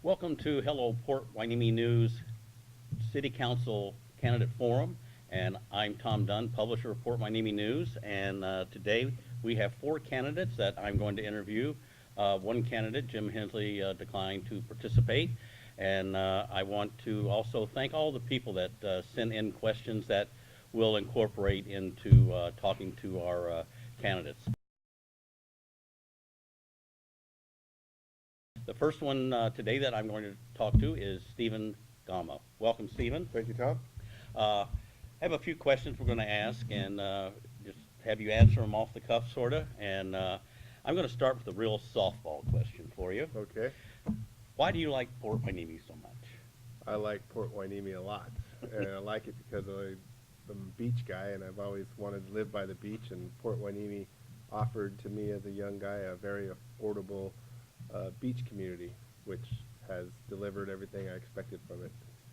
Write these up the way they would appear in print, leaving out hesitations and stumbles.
Welcome to Hello Port Hueneme News City Council Candidate Forum, and I'm Tom Dunn, publisher of Port Hueneme News, and today we have four candidates that I'm going to interview. One candidate, Jim Hensley, declined to participate, and I want to also thank all the people that sent in questions that we'll incorporate into talking to our candidates. The first one today that I'm going to talk to is Stephen Gama. Welcome, Stephen. Thank you, Tom. I have a few questions we're going to ask, and just have you answer them off the cuff, sort of. And I'm going to start with a real softball question for you. Okay. Why do you like Port Hueneme so much? I like Port Hueneme a lot, and I like it because I'm a beach guy, and I've always wanted to live by the beach, and Port Hueneme offered to me as a young guy a very affordable beach community, which has delivered everything I expected from it.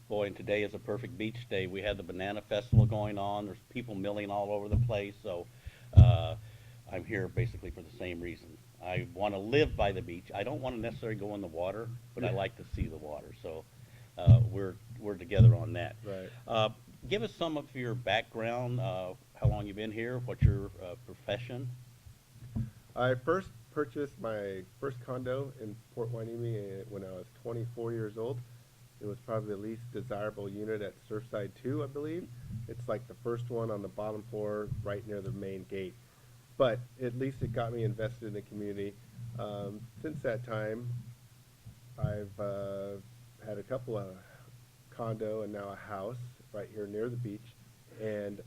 Boy, and today is a perfect beach day. We had the Banana Festival going on. There's people milling all over the place, so I'm here basically for the same reason. I want to live by the beach. I don't want to necessarily go in the water, but I like to see the water, so we're together on that. Right. Give us some of your background, how long you've been here, what's your profession? I first purchased my first condo in Port Hueneme when I was 24 years old. It was probably the least desirable unit at Surfside 2, I believe. It's like the first one on the bottom floor right near the main gate. But at least it got me invested in the community. Since that time, I've had a couple of condo and now a house right here near the beach. And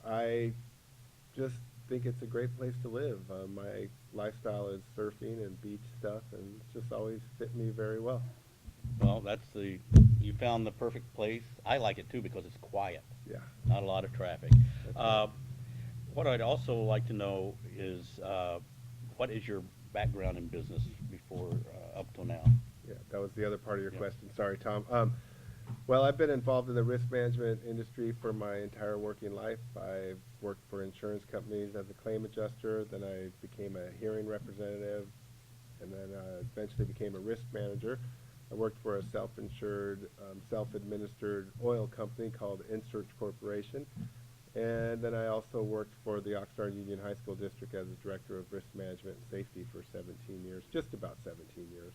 I just think it's a great place to live. My lifestyle is surfing and beach stuff, and it's just always fit me very well. Well, you found the perfect place. I like it too because it's quiet. Yeah. Not a lot of traffic. Right. What I'd also like to know is what is your background in business before up till now? Yeah, that was the other part of your Yeah. question. Sorry, Tom. Well, I've been involved in the risk management industry for my entire working life. I've worked for insurance companies as a claim adjuster, then I became a hearing representative, and then eventually became a risk manager. I worked for a self-insured, self-administered oil company called InSearch Corporation, and then I also worked for the Oxnard Union High School District as a director of risk management and safety for 17 years, just about 17 years.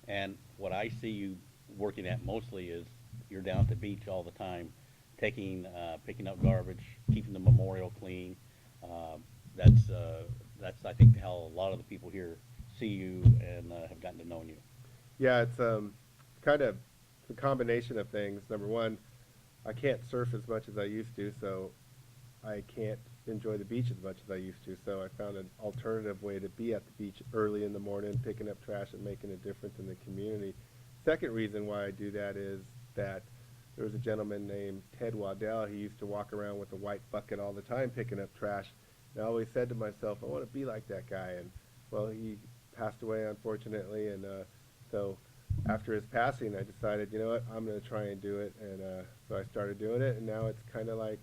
And what I see you working at mostly is you're down at the beach all the time, picking up garbage, keeping the memorial clean. That's I think how a lot of the people here see you and have gotten to know you. Yeah, it's kind of a combination of things. Number one, I can't surf as much as I used to, so I can't enjoy the beach as much as I used to. So I found an alternative way to be at the beach early in the morning, picking up trash and making a difference in the community. Second reason why I do that is that there was a gentleman named Ted Waddell. He used to walk around with a white bucket all the time picking up trash. And I always said to myself, I want to be like that guy. And well, he passed away, unfortunately, and so after his passing, I decided, you know what, I'm going to try and do it, and so I started doing it, and now it's kind of like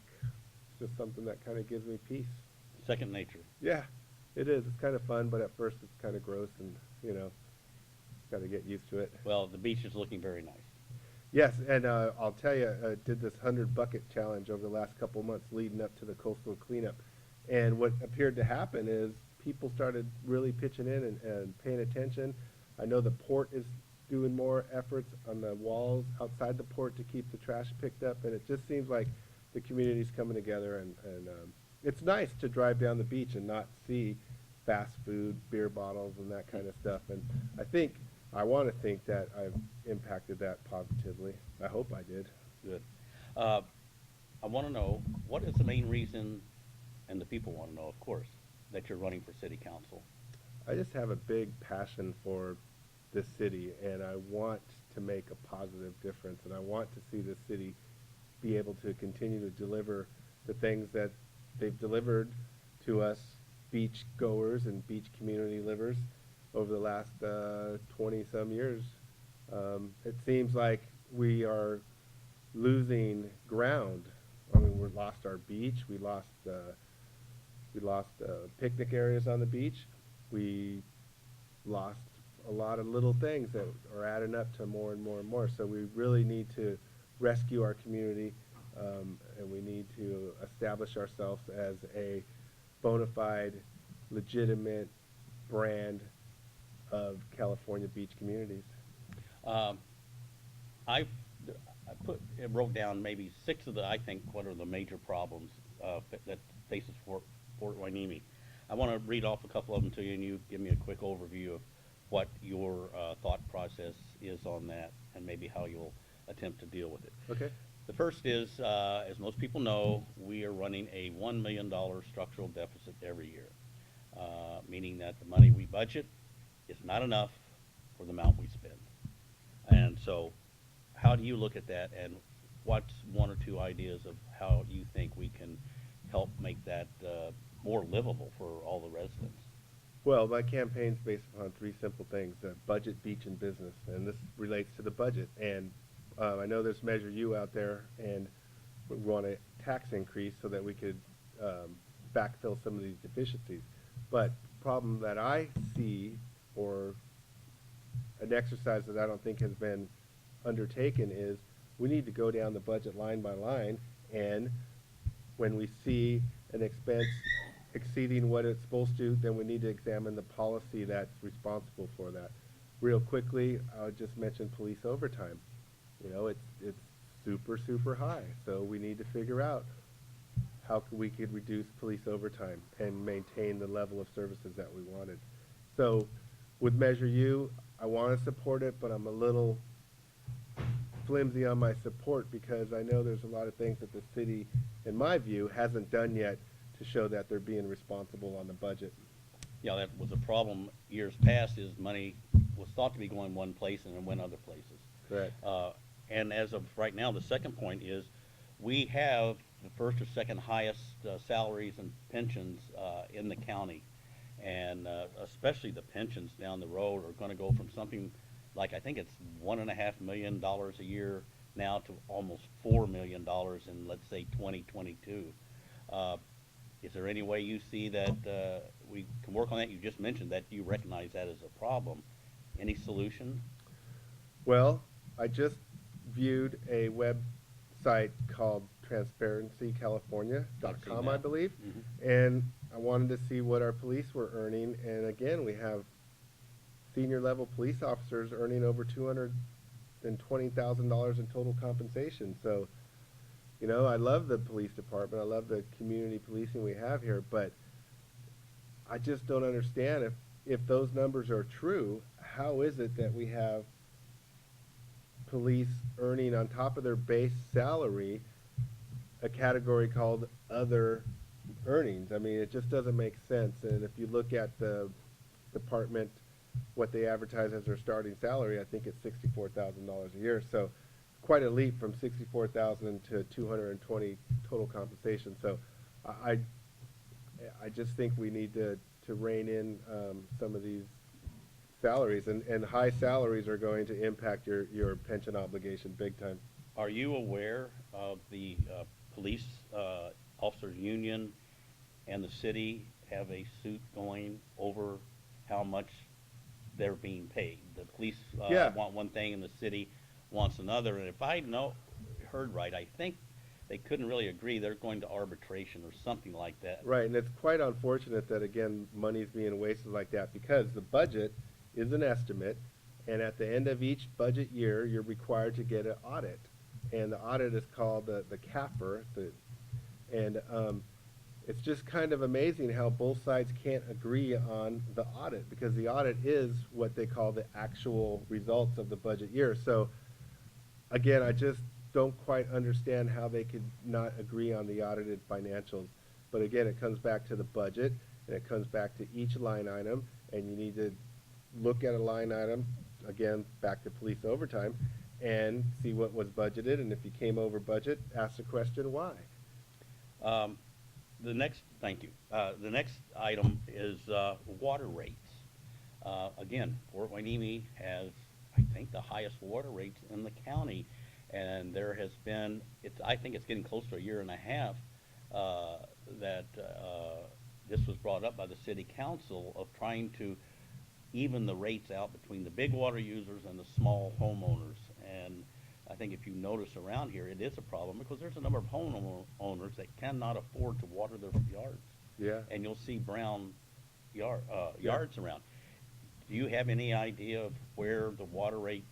just something that kind of gives me peace. Second nature. Yeah, it is. It's kind of fun, but at first it's kind of gross, and got to get used to it. Well, the beach is looking very nice. Yes, and I'll tell you, I did this 100 bucket challenge over the last couple months leading up to the coastal cleanup, and what appeared to happen is people started really pitching in and paying attention. I know the port is doing more efforts on the walls outside the port to keep the trash picked up, and it just seems like the community's coming together, and it's nice to drive down the beach and not see fast food, beer bottles, and that kind of stuff, and I want to think that I've impacted that positively. I hope I did. Good. I want to know, what is the main reason, and the people want to know, of course, that you're running for city council? I just have a big passion for this city, and I want to make a positive difference, and I want to see this city be able to continue to deliver the things that they've delivered to us beach goers and beach community livers over the last 20-some years. It seems like we are losing ground. I mean, we lost our beach. We lost picnic areas on the beach. We lost a lot of little things that are adding up to more and more and more. So we really need to rescue our community, and we need to establish ourselves as a bona fide, legitimate brand of California beach communities. Um, I've, I wrote down maybe six of the, I think, what are the major problems, that faces Fort Hueneme. I want to read off a couple of them to you, and you give me a quick overview of what your, thought process is on that, and maybe how you'll attempt to deal with it. Okay? The first is, as most people know, we are running a $1 million structural deficit every year, meaning that the money we budget is not enough for the amount we spend. And so, how do you look at that, and what's one or two ideas of how you think we can help make that, more livable for all the residents? Well, my campaign's based upon three simple things: budget, beach, and business. And this relates to the budget. And I know there's Measure U out there, and we want a tax increase so that we could backfill some of these deficiencies. But the problem that I see, or an exercise that I don't think has been undertaken, is we need to go down the budget line by line, and when we see an expense exceeding what it's supposed to, then we need to examine the policy that's responsible for that. Real quickly, I would just mention police overtime. You know, it's super, super high, so we need to figure out how we could reduce police overtime and maintain the level of services that we wanted. So with Measure U, I want to support it, but I'm a little flimsy on my support because I know there's a lot of things that the city, in my view, hasn't done yet to show that they're being responsible on the budget. Yeah, that was a problem years past, is money was thought to be going one place and it went other places. Correct. And as of right now, the second point is, we have the first or second highest, salaries and pensions, in the county. And, especially the pensions down the road are gonna go from something like, I think it's $1.5 million a year now to almost $4 million in, let's say, 2022. Is there any way you see that, we can work on that? You just mentioned that you recognize that as a problem. Any solution? Well, I just viewed a website called transparencycalifornia.com, I believe, and I wanted to see what our police were earning, and again, we have senior level police officers earning over $220,000 in total compensation. So, you know, I love the police department, I love the community policing we have here, but I just don't understand if those numbers are true, how is it that we have police earning on top of their base salary a category called other earnings? I mean, it just doesn't make sense. And if you look at the department, what they advertise as their starting salary, I think it's $64,000 a year. So quite a leap from 64,000 to 220 total compensation. So I just think we need to rein in some of these salaries, and high salaries are going to impact your pension obligation big time. Are you aware of the, police, officers union and the city have a suit going over how much they're being paid? The police, Yeah. want one thing and the city wants another, and if I heard right, I think they couldn't really agree. They're going to arbitration or something like that. Right, and it's quite unfortunate that, again, money's being wasted like that, because the budget is an estimate, and at the end of each budget year, you're required to get an audit. And the audit is called the CAFR, and it's just kind of amazing how both sides can't agree on the audit, because the audit is what they call the actual results of the budget year. So, again, I just don't quite understand how they could not agree on the audited financials. But again, it comes back to the budget, and it comes back to each line item, and you need to look at a line item, again, back to police overtime, and see what was budgeted, and if you came over budget, ask the question why. Thank you. The next item is, water rates. Again, Fort Hueneme has, I think, the highest water rates in the county, and there has been, I think it's getting close to a year and a half, that this was brought up by the city council of trying to even the rates out between the big water users and the small homeowners. And I think if you notice around here, it is a problem because there's a number of homeowners that cannot afford to water their yards. Yeah. And you'll see brown Yeah. yards around. Do you have any idea of where the water rate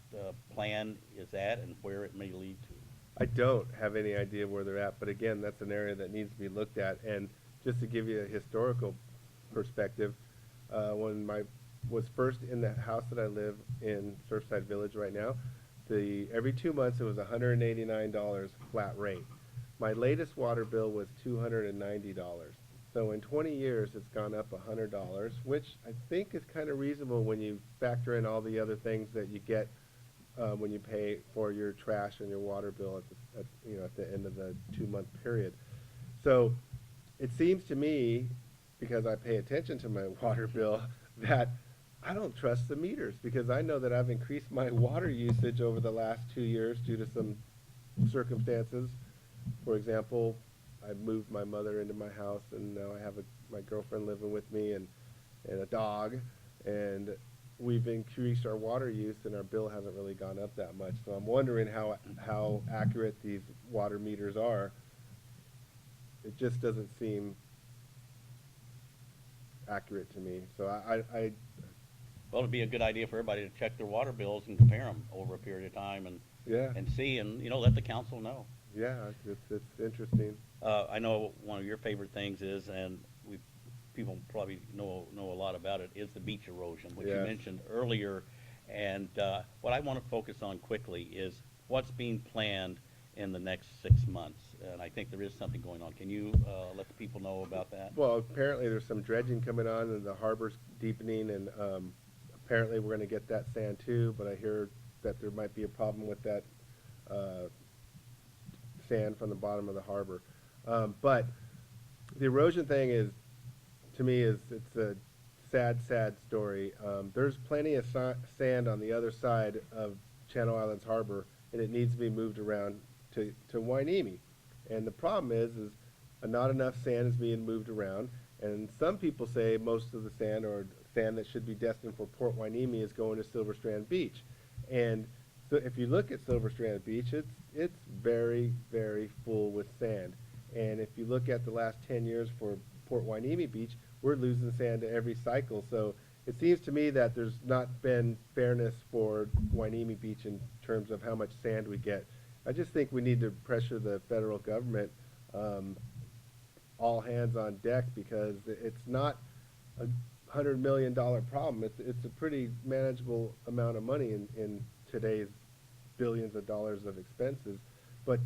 plan is at and where it may lead to? I don't have any idea where they're at, but again, that's an area that needs to be looked at. And just to give you a historical perspective, when I was first in the house that I live in, Surfside Village right now, every 2 months it was $189 flat rate. My latest water bill was $290. So in 20 years, it's gone up $100, which I think is kind of reasonable when you factor in all the other things that you get when you pay for your trash and your water bill at the end of the 2-month period. So it seems to me, because I pay attention to my water bill, that I don't trust the meters, because I know that I've increased my water usage over the last 2 years due to some circumstances. For example, I moved my mother into my house, and now I have my girlfriend living with me and a dog, and we've increased our water use, and our bill hasn't really gone up that much. So I'm wondering how accurate these water meters are. It just doesn't seem accurate to me. So Well, it'd be a good idea for everybody to check their water bills and compare them over a period of time yeah, and see, and, let the council know. yeah, it's interesting. I know one of your favorite things is, and people probably know a lot about it, is the beach erosion, which you Yes. mentioned earlier. And what I want to focus on quickly is what's being planned in the next 6 months. And I think there is something going on. Can you let the people know about that? Well, apparently there's some dredging coming on, and the harbor's deepening, and apparently we're going to get that sand too, but I hear that there might be a problem with that sand from the bottom of the harbor. But the erosion thing is, to me, it's a sad, sad story. There's plenty of sand on the other side of Channel Islands Harbor, and it needs to be moved around to Hueneme. And the problem is not enough sand is being moved around, and some people say most of the sand, or sand that should be destined for Port Hueneme, is going to Silver Strand Beach. And so if you look at Silver Strand Beach, it's very, very full with sand. And if you look at the last 10 years for Port Hueneme Beach, we're losing sand to every cycle. So it seems to me that there's not been fairness for Hueneme Beach in terms of how much sand we get. I just think we need to pressure the federal government, all hands on deck, because it's not a $100 million problem. It's a pretty manageable amount of money in today's billions of dollars of expenses. But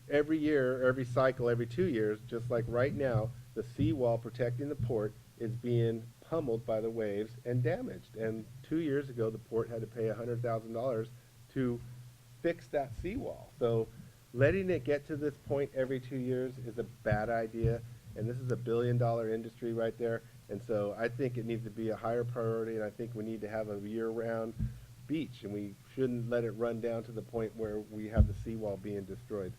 every year, every cycle, every 2 years, just like right now, the seawall protecting the port is being pummeled by the waves and damaged. And 2 years ago, the port had to pay $100,000 to fix that seawall. So letting it get to this point every 2 years is a bad idea, and this is a billion-dollar industry right there. And so I think it needs to be a higher priority, and I think we need to have a year-round beach, and we shouldn't let it run down to the point where we have the seawall being destroyed.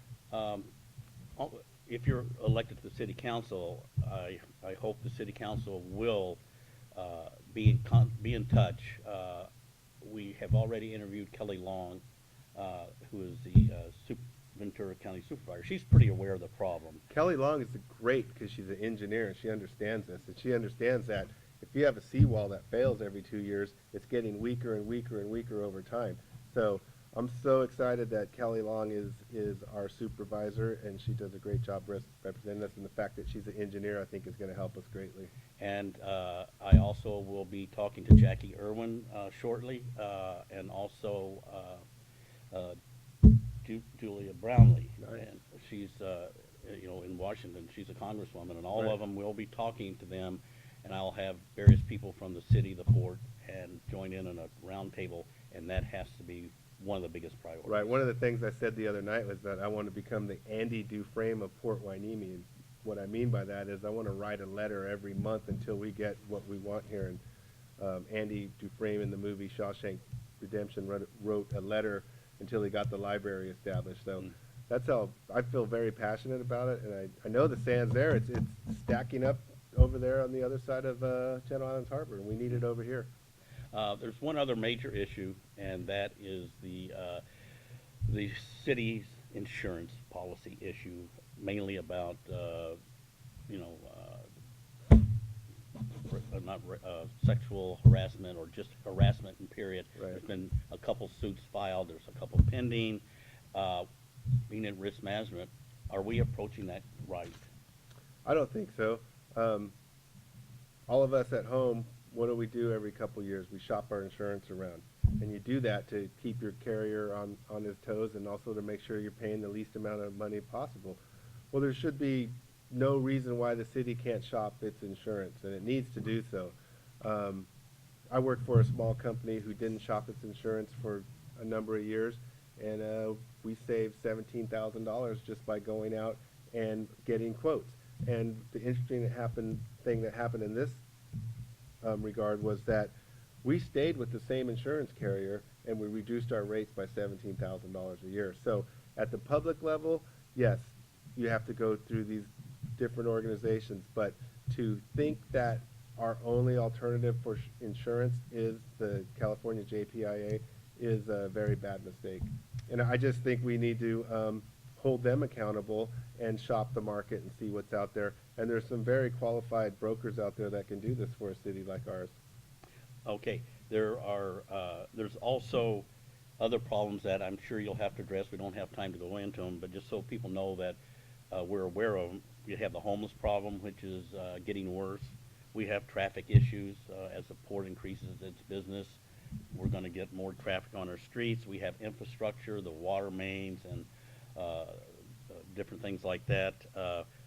If you're elected to the city council, I hope the city council will be in touch. We have already interviewed Kelly Long, who is the Ventura County Supervisor. She's pretty aware of the problem. Kelly Long is great because she's an engineer, and she understands this, and she understands that if you have a seawall that fails every 2 years, it's getting weaker and weaker and weaker over time. So I'm so excited that Kelly Long is our supervisor, and she does a great job representing us, and the fact that she's an engineer, I think, is going to help us greatly. And I also will be talking to Jackie Irwin shortly, and also Julia Brownlee. Nice. And she's in Washington. She's a congresswoman, and all Right. of them will be talking to them, and I'll have various people from the city, the port, and join in on a round table, and that has to be one of the biggest priorities. Right. One of the things I said the other night was that I want to become the Andy Dufresne of Port Hueneme. And what I mean by that is I want to write a letter every month until we get what we want here. And Andy Dufresne in the movie Shawshank Redemption wrote a letter until he got the library established. So that's how I feel very passionate about it. And I know the sand's there. It's stacking up over there on the other side of Channel Islands Harbor, and we need it over here. There's one other major issue, and that is the city's insurance policy issue, mainly about, you know, not sexual harassment or just harassment in period. Right. There's been a couple suits filed. There's a couple pending. Being in risk management, are we approaching that right? I don't think so. All of us at home, what do we do every couple years? We shop our insurance around. And you do that to keep your carrier on his toes and also to make sure you're paying the least amount of money possible. Well, there should be no reason why the city can't shop its insurance, and it needs to do so. I worked for a small company who didn't shop its insurance for a number of years, and we saved $17,000 just by going out and getting quotes. And the interesting thing that happened in this regard was that we stayed with the same insurance carrier and we reduced our rates by $17,000 a year. So at the public level, yes, you have to go through these different organizations, but to think that our only alternative for insurance is the California JPIA is a very bad mistake. And I just think we need to hold them accountable and shop the market and see what's out there. And there's some very qualified brokers out there that can do this for a city like ours. Okay, there's also other problems that I'm sure you'll have to address. We don't have time to go into them, but just so people know that we're aware of them. We have the homeless problem, which is getting worse. We have traffic issues as the port increases its business. We're going to get more traffic on our streets. We have infrastructure, the water mains, and different things like that.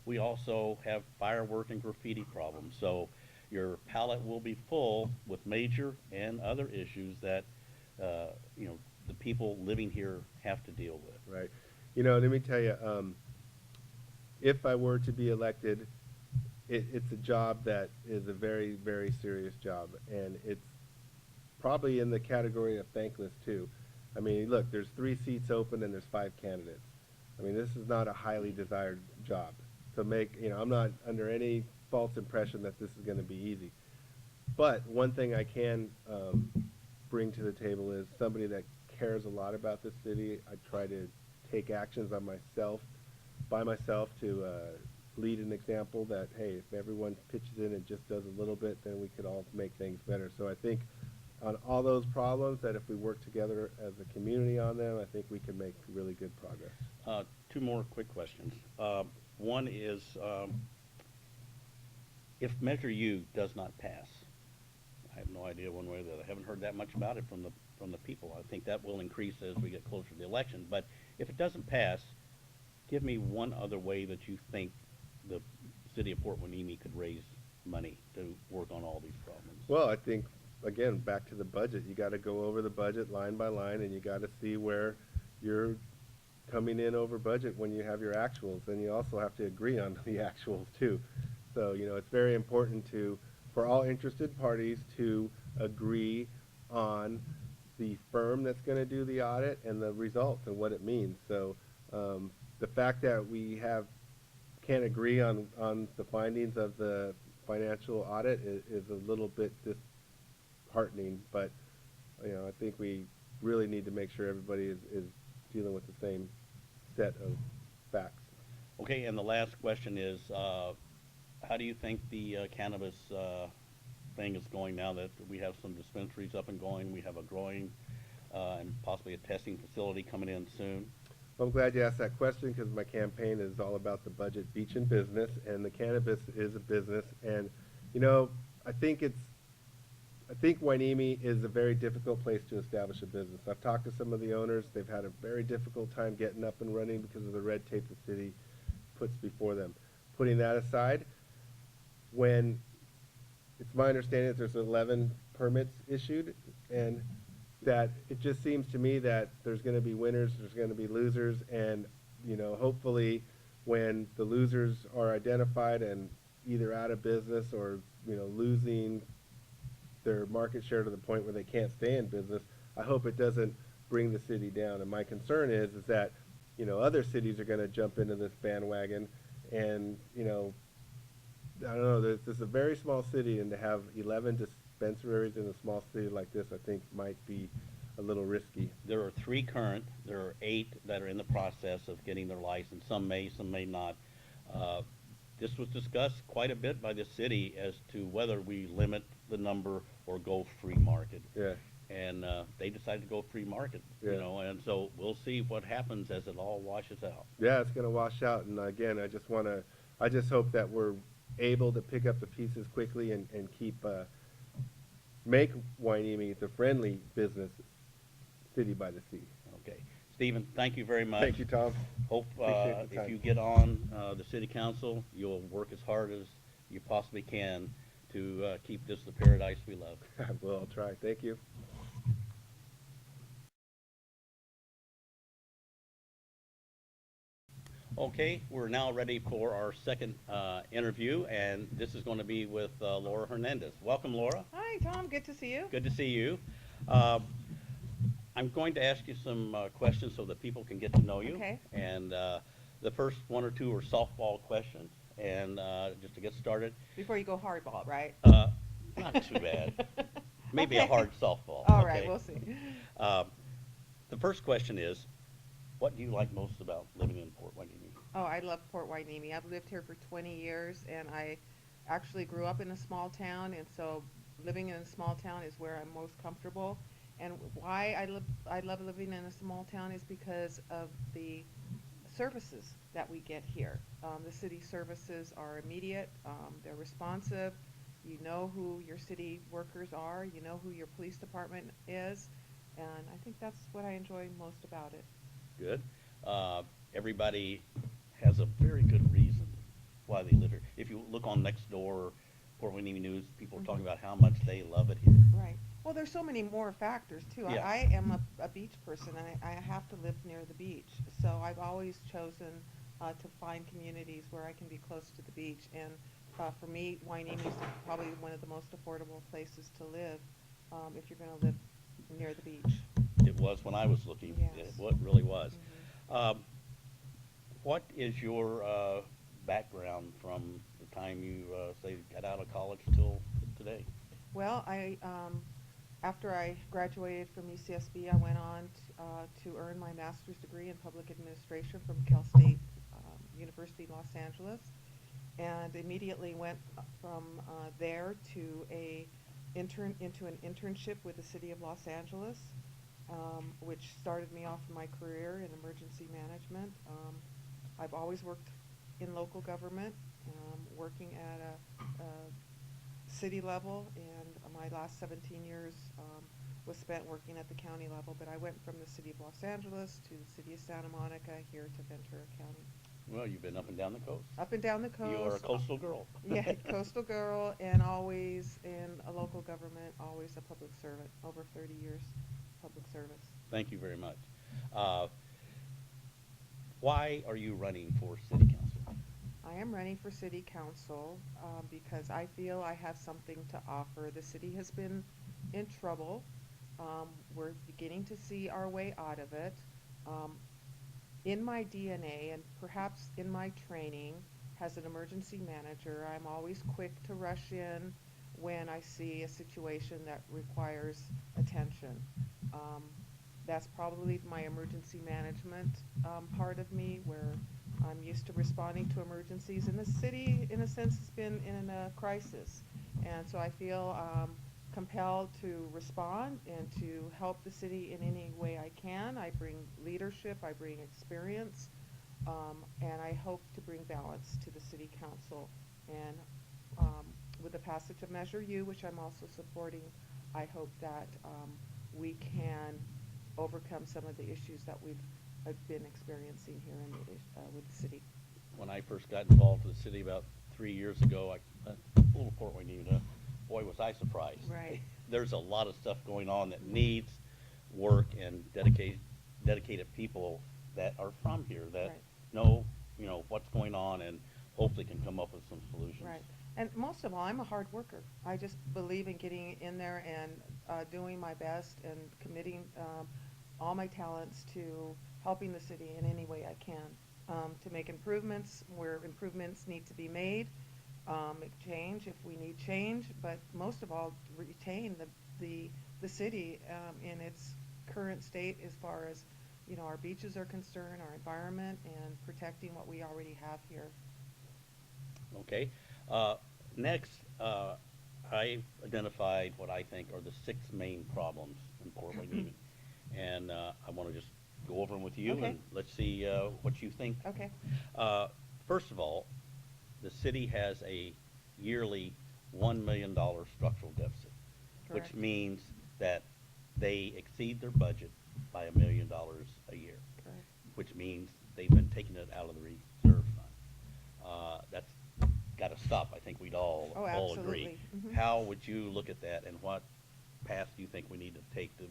We also have firework and graffiti problems. So your palette will be full with major and other issues that the people living here have to deal with. Right. Let me tell you, if I were to be elected, it's a job that is a very, very serious job, and it's probably in the category of thankless too. I mean, look, there's 3 seats open and there's 5 candidates. I mean, this is not a highly desired job. To make, I'm not under any false impression that this is going to be easy. But one thing I can bring to the table is somebody that cares a lot about this city. I try to take actions on myself, by myself, to lead an example that, hey, if everyone pitches in and just does a little bit, then we could all make things better. So I think on all those problems, that if we work together as a community on them, I think we can make really good progress. 2 more quick questions. One is, if Measure U does not pass, I have no idea one way or the other. I haven't heard that much about it from the people. I think that will increase as we get closer to the election. But if it doesn't pass, give me one other way that you think the city of Port Hueneme could raise money to work on all these problems. Well, I think, again, back to the budget. You got to go over the budget line by line, and you got to see where you're coming in over budget when you have your actuals. And you also have to agree on the actuals too. So, it's very important for all interested parties to agree on the firm that's going to do the audit and the results and what it means. So the fact that we can't agree on the findings of the financial audit is a little bit disheartening, but I think we really need to make sure everybody is dealing with the same set of facts. Okay, and the last question is, how do you think the cannabis thing is going now that we have some dispensaries up and going? We have a growing and possibly a testing facility coming in soon. Well, I'm glad you asked that question, because my campaign is all about the budget, beach, and business, and the cannabis is a business. And I think Hueneme is a very difficult place to establish a business. I've talked to some of the owners. They've had a very difficult time getting up and running because of the red tape the city puts before them. Putting that aside, when it's my understanding that there's 11 permits issued, and that it just seems to me that there's going to be winners, there's going to be losers, and hopefully when the losers are identified and either out of business or losing their market share to the point where they can't stay in business, I hope it doesn't bring the city down. And my concern is that other cities are going to jump into this bandwagon and I don't know, this is a very small city, and to have 11 dispensaries in a small city like this, I think might be a little risky. There are 3 current, there are 8 that are in the process of getting their license. Some may not. Uh, This was discussed quite a bit by the city as to whether we limit the number or go free market. Yeah, And they decided to go free market, yeah. and so we'll see what happens as it all washes out. Yeah, it's gonna wash out, and again, I just hope that we're able to pick up the pieces quickly and keep, make Hueneme the friendly business city by the sea. Okay. Stephen, thank you very much. Thank you, Tom. Hope Appreciate the if time. you get on the city council, you'll work as hard as you possibly can to keep this the paradise we love. Well, I'll try. Thank you. Okay, we're now ready for our second interview, and this is going to be with Laura Hernandez. Welcome, Laura. Hi, Tom. Good to see you. Good to see you. Uh, I'm going to ask you some questions so that people can get to know you. Okay. And the first 1 or 2 are softball questions. And just to get started, Before you go hardball, right? not too bad. Maybe a Okay. hard softball. All right, okay? we'll see. Uh, the first question is, what do you like most about living in Port Hueneme? Oh, I love Port Hueneme. I've lived here for 20 years, and I actually grew up in a small town, and so living in a small town is where I'm most comfortable. And why I love living in a small town is because of the services that we get here. The city services are immediate, they're responsive. You know who your city workers are, you know who your police department is, and I think that's what I enjoy most about it. Good. Everybody has a very good reason why they live here. If you look on Nextdoor, Port Hueneme News, people are talking about how much they love it here. Right. Well, there's so many more factors too. Yeah. I am a beach person, and I have to live near the beach. So I've always chosen to find communities where I can be close to the beach. And for me, Hueneme is probably one of the most affordable places to live if you're going to live near the beach. It was when I was looking. Yes. It really was. Mhm. What is your background from the time you, say, got out of college till today? Well, after I graduated from UCSB, I went on to earn my master's degree in public administration from Cal State University, Los Angeles, and immediately went from there to into an internship with the city of Los Angeles, which started me off in my career in emergency management. I've always worked in local government, working at a city level, and my last 17 years was spent working at the county level, but I went from the city of Los Angeles to the city of Santa Monica here to Ventura County. Well, you've been up and down the coast. Up and down the coast. You are a coastal girl. Yeah, coastal girl, and always in a local government, always a public servant, over 30 years public service. Thank you very much. Why are you running for city council? I am running for city council because I feel I have something to offer. The city has been in trouble. We're beginning to see our way out of it. In my DNA and perhaps in my training as an emergency manager, I'm always quick to rush in when I see a situation that requires attention. That's probably my emergency management part of me, where I'm used to responding to emergencies. And the city, in a sense, has been in a crisis. And so I feel compelled to respond and to help the city in any way I can. I bring leadership, I bring experience, and I hope to bring balance to the city council. And with the passage of Measure U, which I'm also supporting, I hope that we can overcome some of the issues that we've been experiencing here in with the city. When I first got involved with the city about 3 years ago, a little Port Hueneme, boy, was I surprised. Right. There's a lot of stuff going on that needs work and dedicated people that are from here that Right. know, what's going on and hopefully can come up with some solutions. Right. And most of all, I'm a hard worker. I just believe in getting in there and doing my best and committing all my talents to helping the city in any way I can to make improvements where improvements need to be made, make change if we need change, but most of all, retain the city in its current state as far as, our beaches are concerned, our environment, and protecting what we already have here. Okay. Uh, Next, I identified what I think are the six main problems in Port Hueneme. And I want to just go over them with you, Okay. and let's see what you think. Okay. Uh, First of all, the city has a yearly $1 million structural deficit, which Correct. means that they exceed their budget by $1 million a year, Correct. which means they've been taking it out of the reserve fund. That's got to stop. I think we'd Oh, all agree. absolutely. Mhm. How would you look at that, and what path do you think we need to take to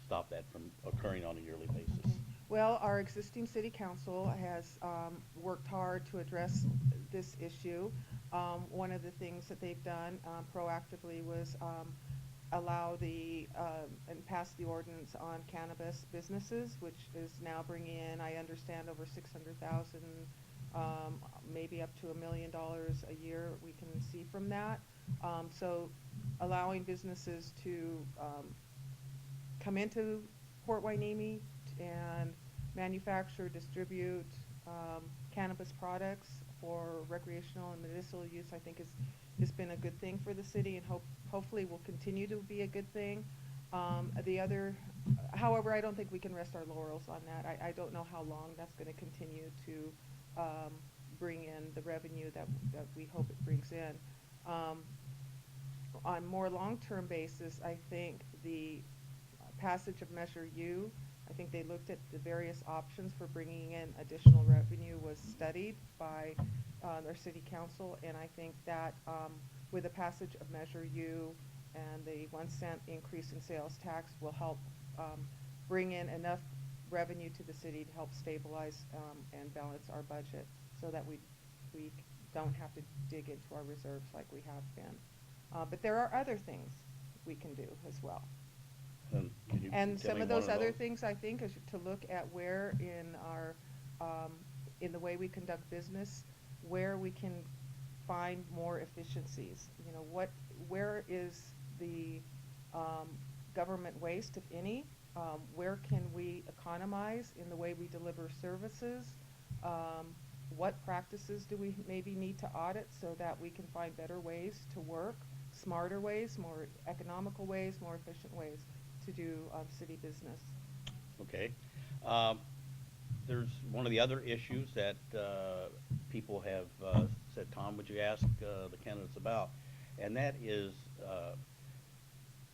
stop that from occurring on a yearly basis? Okay. Well, our existing city council has worked hard to address this issue. One of the things that they've done proactively was allow and pass the ordinance on cannabis businesses, which is now bringing in, I understand, over 600,000, maybe up to $1 million a year we can see from that. So allowing businesses to come into Port Hueneme and manufacture, distribute cannabis products for recreational and medicinal use, I think has been a good thing for the city, and hopefully will continue to be a good thing. However, I don't think we can rest our laurels on that. I don't know how long that's going to continue to bring in the revenue that we hope it brings in. On more long-term basis, I think the passage of Measure U, I think they looked at the various options for bringing in additional revenue was studied by their city council, and I think that with the passage of Measure U and the 1 cent increase in sales tax will help bring in enough revenue to the city to help stabilize and balance our budget so that we don't have to dig into our reserves like we have been. But there are other things we can do as well. Can you And tell some me of one those other things, I think, is to look at where in the way we conduct business, where we can find more efficiencies. Where is the government waste, if any? Where can we economize in the way we deliver services? What practices do we maybe need to audit so that we can find better ways to work, smarter ways, more economical ways, more efficient ways to do city business? Okay. Um, There's one of the other issues that people have said, Tom, would you ask the candidates about? And that is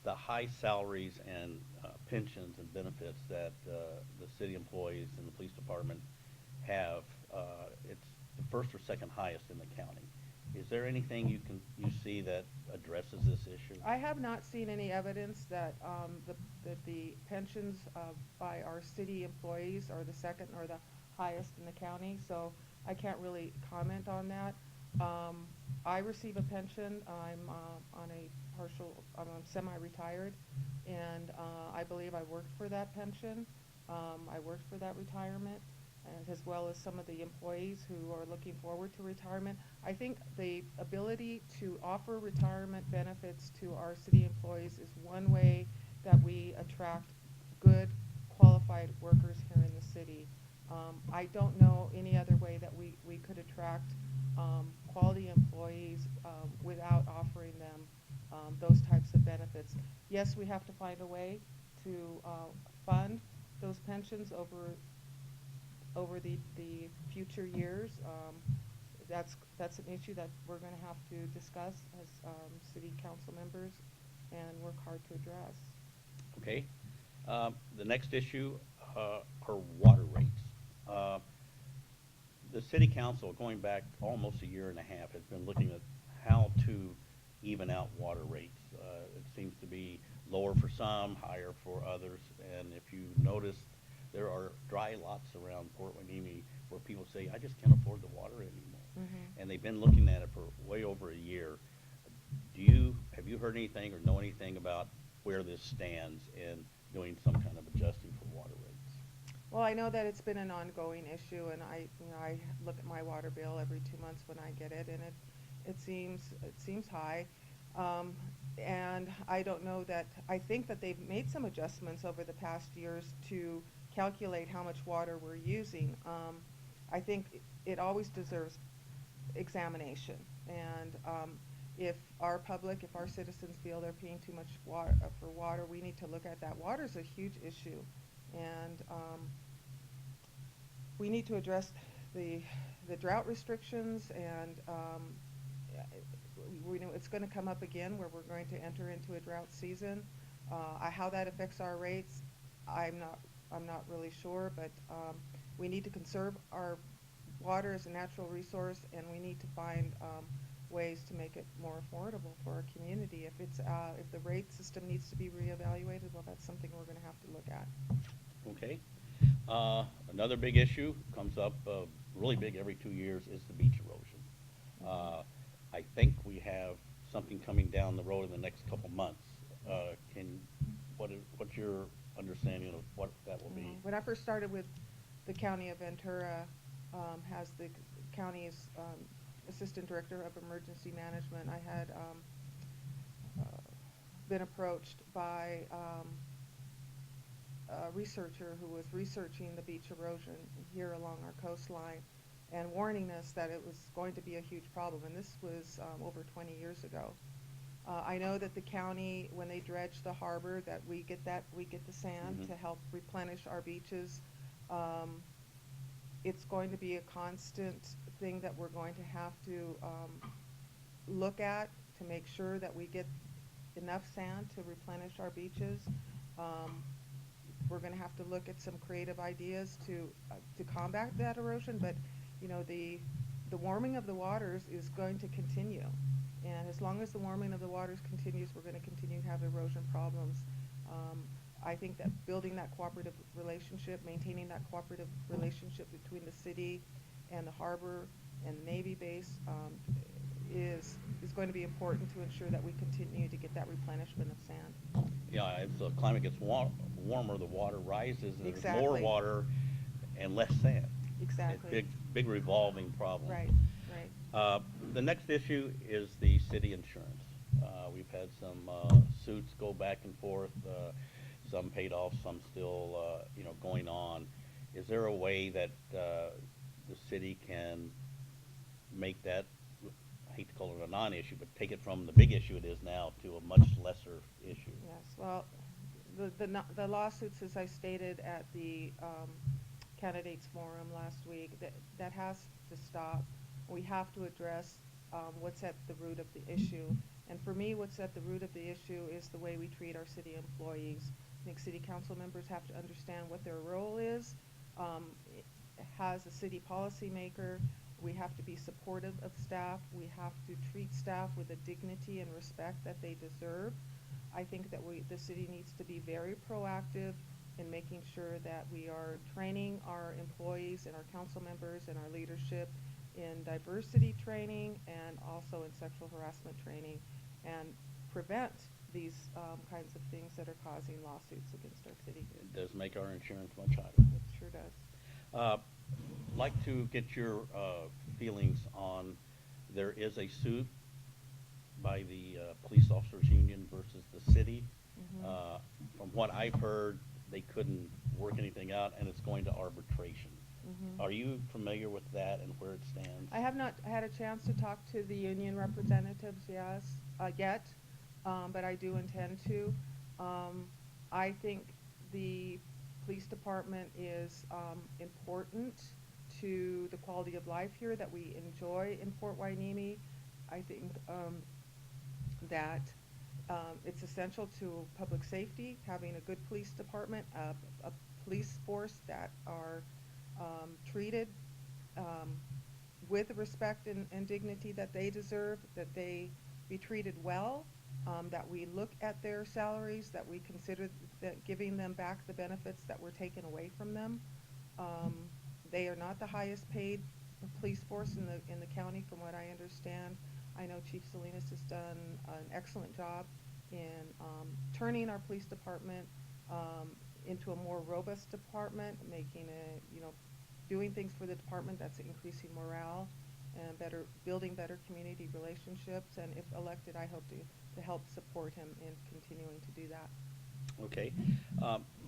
the high salaries and pensions and benefits that the city employees in the police department have. It's the first or second highest in the county. Is there anything you see that addresses this issue? I have not seen any evidence that the pensions by our city employees are the second or the highest in the county, so I can't really comment on that. I receive a pension. I'm semi-retired, and I believe I worked for that pension. I worked for that retirement, and as well as some of the employees who are looking forward to retirement. I think the ability to offer retirement benefits to our city employees is one way that we attract good, qualified workers here in the city. I don't know any other way that we could attract quality employees without offering them those types of benefits. Yes, we have to find a way to fund those pensions over the future years. That's an issue that we're going to have to discuss as city council members and work hard to address. Okay. The next issue are water rates. The city council, going back almost a year and a half, has been looking at how to even out water rates. It seems to be lower for some, higher for others, and if you notice, there are dry lots around Port Hueneme where people say, I just can't afford the water anymore. Mm-hmm. And they've been looking at it for way over a year. Have you heard anything or know anything about where this stands in doing some kind of adjusting for water rates? Well, I know that it's been an ongoing issue, and I look at my water bill every 2 months when I get it, and it seems high. Um, and I don't know that, I think that they've made some adjustments over the past years to calculate how much water we're using. I think it always deserves examination. And if our public, if our citizens feel they're paying too much for water, we need to look at that. Water is a huge issue, and we need to address the the drought restrictions. And we know it's going to come up again where we're going to enter into a drought season. How that affects our rates, I'm not I'm not really sure, but we need to conserve our water as a natural resource, and we need to find ways to make it more affordable for our community. If the rate system needs to be reevaluated, well, that's something we're going to have to look at. Okay. Another big issue comes up, really big every 2 years, is the beach erosion. I think we have something coming down the road in the next couple months. What's your understanding of what that will be? When I first started with the County of Ventura, has the county's Assistant Director of Emergency Management, I had been approached by a researcher who was researching the beach erosion here along our coastline and warning us that it was going to be a huge problem. And this was over 20 years ago. I know that the county, when they dredge the harbor, that we get the sand to help replenish our beaches. It's going to be a constant thing that we're going to have to look at to make sure that we get enough sand to replenish our beaches. We're going to have to look at some creative ideas to combat that erosion. But you know, the warming of the waters is going to continue, and as long as the warming of the waters continues, we're going to continue to have erosion problems. I think that building that cooperative relationship, maintaining that cooperative relationship between the city and the harbor and the Navy base is going to be important to ensure that we continue to get that replenishment of sand. Yeah, as the climate gets warmer, the water rises, and there's more Exactly. water and less sand. Exactly. It's big revolving problem. Right, right. The next issue is the city insurance. We've had some suits go back and forth, some paid off, some still, going on. Is there a way that the city can make that, I hate to call it a non-issue, but take it from the big issue it is now to a much lesser issue? Yes, well, the lawsuits, as I stated at the candidates forum last week, that has to stop. We have to address what's at the root of the issue. And for me, what's at the root of the issue is the way we treat our city employees. I think city council members have to understand what their role is. As a city policymaker, we have to be supportive of staff. We have to treat staff with the dignity and respect that they deserve. I think that the city needs to be very proactive in making sure that we are training our employees and our council members and our leadership in diversity training and also in sexual harassment training, and prevent these kinds of things that are causing lawsuits against our city. It does make our insurance much higher. It sure does. Like to get your feelings on, there is a suit by the police officers union versus the city. From what I've heard, they couldn't work anything out, and it's going to arbitration. Are you familiar with that and where it stands? I have not had a chance to talk to the union representatives yet, but I do intend to. I think the police department is important to the quality of life here that we enjoy in Fort Hueneme. I think that it's essential to public safety, having a good police department, a police force that are treated with the respect and dignity that they deserve, that they be treated well, that we look at their salaries, that we consider that giving them back the benefits that were taken away from them. They are not the highest paid police force in the county, from what I understand. I know Chief Salinas has done an excellent job in turning our police department into a more robust department, doing things for the department that's increasing morale. and building better community relationships. And if elected, I hope to help support him in continuing to do that. Okay.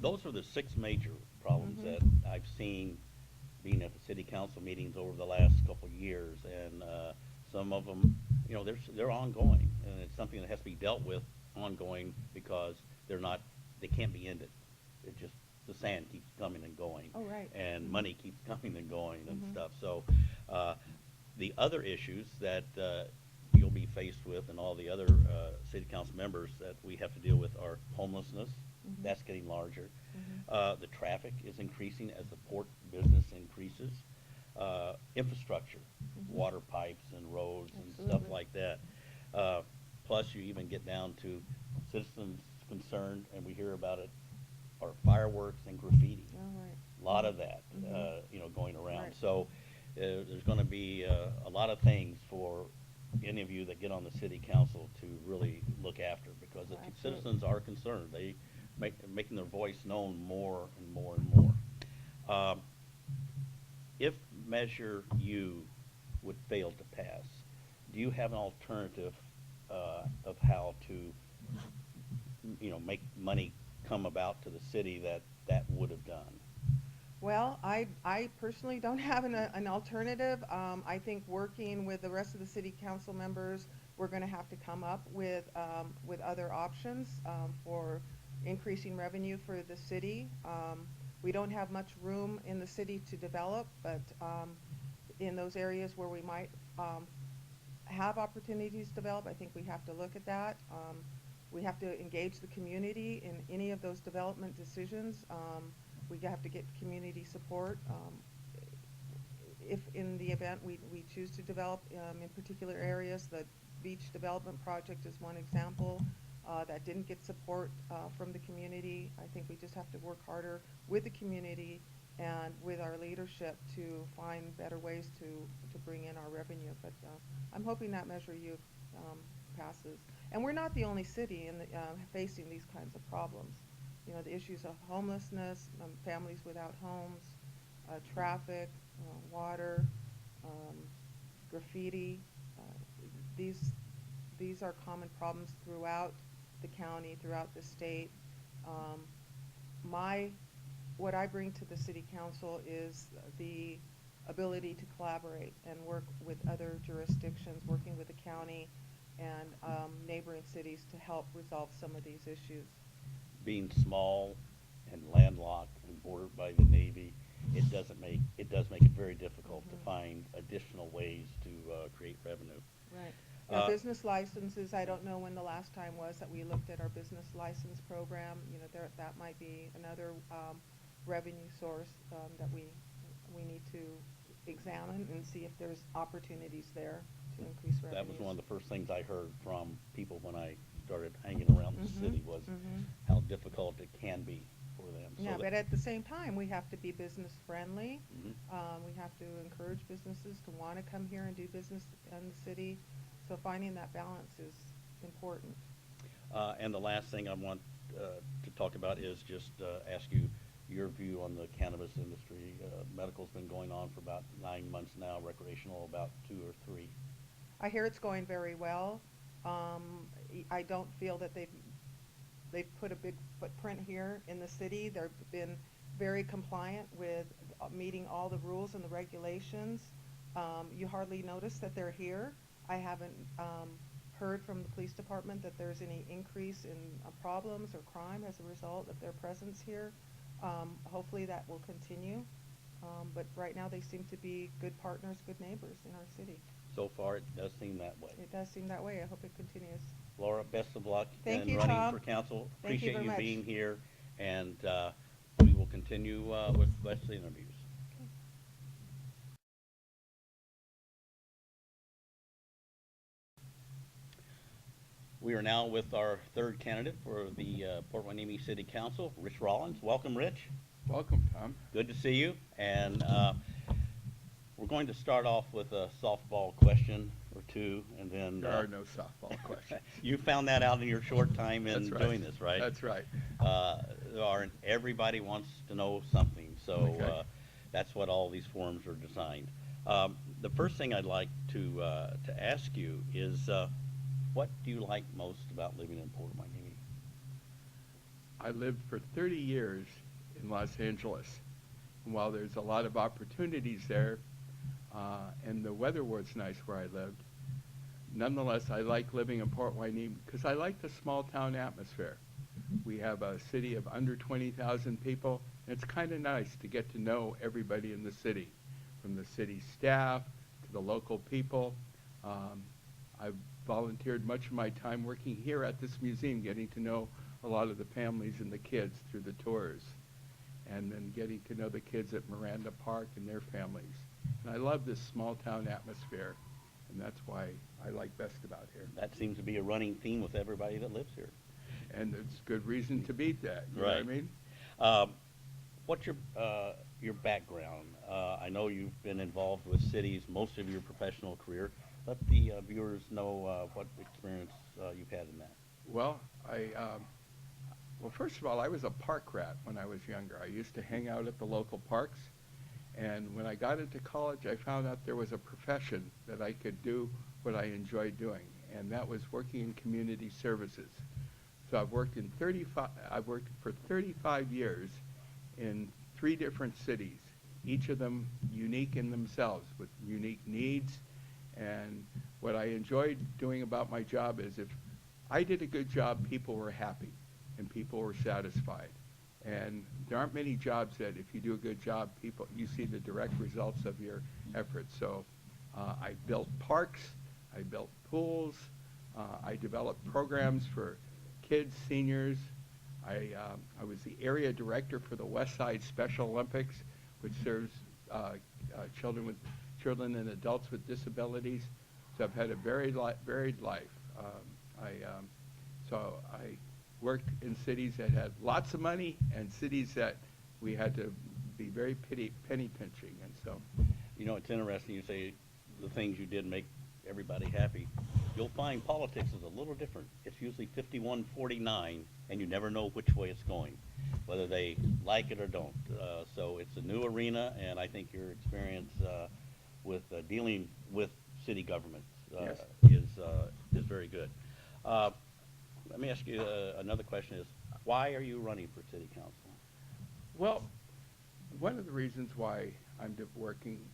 Those are the 6 major problems Mhm. that I've seen being at the city council meetings over the last couple of years, and some of them, they're ongoing, and it's something that has to be dealt with ongoing because they can't be ended. It just, the sand keeps coming and going. Oh, right. And Mhm. money keeps coming and going and Mhm. stuff. So, the other issues that you'll be faced with, and all the other city council members that we have to deal with, are homelessness. Mhm. That's getting larger. Mhm. The traffic is increasing as the port business increases. Infrastructure, Mhm. water pipes and roads and stuff Absolutely. like that. Uh, Plus, you even get down to citizens concerned, and we hear about it, are fireworks and graffiti. All right. A lot of that, Mhm. going around. Right. So there's going to be a lot of things for any of you that get on the city council to really look after, because the Absolutely. citizens are concerned. They making their voice known more and more and more. Um, if Measure U would fail to pass, do you have an alternative of how to, make money come about to the city that would have done? Well, I personally don't have an alternative. I think working with the rest of the city council members, we're going to have to come up with other options for increasing revenue for the city. We don't have much room in the city to develop, but in those areas where we might have opportunities to develop, I think we have to look at that. We have to engage the community in any of those development decisions. We have to get community support. If in the event we choose to develop in particular areas, the beach development project is one example that didn't get support from the community. I think we just have to work harder with the community and with our leadership to find better ways to bring in our revenue. But I'm hoping that Measure U passes. And we're not the only city facing these kinds of problems. The issues of homelessness, families without homes, traffic, water, um, graffiti. Uh, these these are common problems throughout the county, throughout the state. Um, my what I bring to the city council is the ability to collaborate and work with other jurisdictions, working with the county and neighboring cities to help resolve some of these issues. Being small and landlocked and bordered by the Navy, it does make it very difficult to Mhm. find additional ways to create revenue. Right. Yeah, Uh, business licenses, I don't know when the last time was that we looked at our business license program. That might be another revenue source that we need to examine and see if there's opportunities there to increase that was revenues. one of the first things I heard from people when I started hanging around the Mhm. city, was Mhm. how difficult it can be for them. Yeah, but at the same time, we have to be business friendly. Mhm. We have to encourage businesses to want to come here and do business in the city. So finding that balance is important. And the last thing I want to talk about is just ask you your view on the cannabis industry. Medical's been going on for about 9 months now, recreational about 2 or 3. I hear it's going very well. I don't feel that they've put a big footprint here in the city. They've been very compliant with meeting all the rules and the regulations. You hardly notice that they're here. I haven't heard from the police department that there's any increase in problems or crime as a result of their presence here. Hopefully that will continue. But right now they seem to be good partners, good neighbors in our city. So far, it does seem that way. It does seem that way. I hope it continues. Laura, best of luck Thank in you, running Tom. for council. Thank you Appreciate very you much. being here, and we will continue with the rest of the interviews. Okay. We are now with our third candidate for the Port Hueneme City Council, Rich Rollins. Welcome, Rich. Welcome, Tom. Good to see you. And we're going to start off with a softball question or two, and then There are no softball questions. you found that out in your short time in That's right. doing this, right? That's right. Everybody wants to know something, so Okay. that's what all these forums are designed. The first thing I'd like to ask you is, what do you like most about living in Port Hueneme? I lived for 30 years in Los Angeles. And while there's a lot of opportunities there, and the weather was nice where I lived, nonetheless, I like living in Port Hueneme because I like the small town atmosphere. We have a city of under 20,000 people, and it's kind of nice to get to know everybody in the city, from the city staff to the local people. I've volunteered much of my time working here at this museum, getting to know a lot of the families and the kids through the tours, and then getting to know the kids at Miranda Park and their families. And I love this small town atmosphere, and that's why I like best about here. That seems to be a running theme with everybody that lives here. And it's good reason to beat that, you know what I Right. mean? What's your background? I know you've been involved with cities most of your professional career. Let the viewers know what experience you've had in that. Well, well, first of all, I was a park rat when I was younger. I used to hang out at the local parks, and when I got into college, I found out there was a profession that I could do what I enjoyed doing, and that was working in community services. So I've worked for 35 years in 3 different cities, each of them unique in themselves with unique needs. And what I enjoyed doing about my job is if I did a good job, people were happy and people were satisfied. And there aren't many jobs that if you do a good job, you see the direct results of your efforts. So I built parks, I built pools, I developed programs for kids, seniors. I was the area director for the West Side Special Olympics, which serves children and adults with disabilities. So I've had a varied life. So I worked in cities that had lots of money and cities that we had to be very penny pinching. And so, You know, it's interesting you say the things you did make everybody happy. You'll find politics is a little different. It's usually 51-49, and you never know which way it's going, whether they like it or don't. So it's a new arena, and I think your experience with dealing with city governments Yes. is very good. Let me ask you another question: is why are you running for city council? well, one of the reasons why I'm working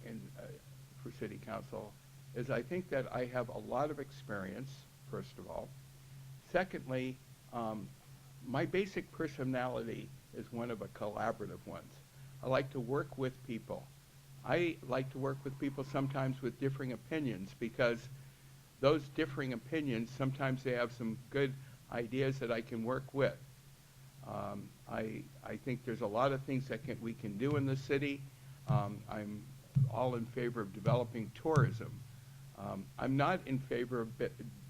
for city council is I think that I have a lot of experience, first of all. Secondly, my basic personality is one of a collaborative ones. I like to work with people. I like to work with people sometimes with differing opinions because those differing opinions, sometimes they have some good ideas that I can work with. I think there's a lot of things that we can do in the city. I'm all in favor of developing tourism. I'm not in favor of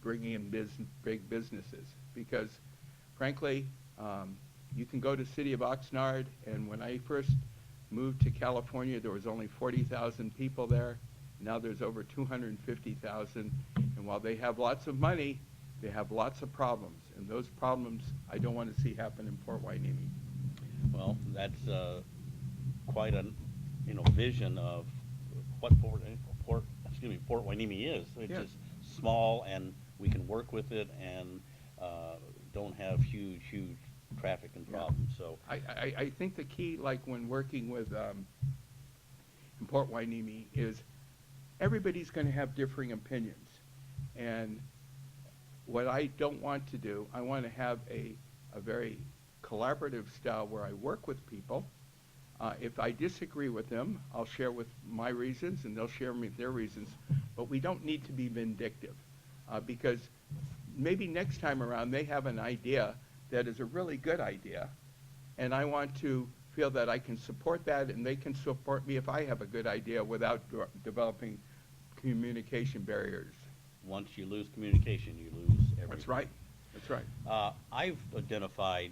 bringing in big businesses because, frankly, you can go to City of Oxnard, and when I first moved to California, there was only 40,000 people there. Now there's over 250,000, and while they have lots of money, they have lots of problems, and those problems I don't want to see happen in Port Hueneme. Well, that's quite a vision of what Port Hueneme is. It's Yes. just small, and we can work with it, and don't have huge traffic and Yeah. problems. So I think the key, like when working with in Port Hueneme, is everybody's going to have differing opinions, and what I don't want to do, I want to have a very collaborative style where I work with people. If I disagree with them, I'll share with my reasons, and they'll share with their reasons. But we don't need to be vindictive, because maybe next time around they have an idea that is a really good idea, and I want to feel that I can support that, and they can support me if I have a good idea without developing communication barriers. once you lose communication, you lose everything. That's right. That's right. I've identified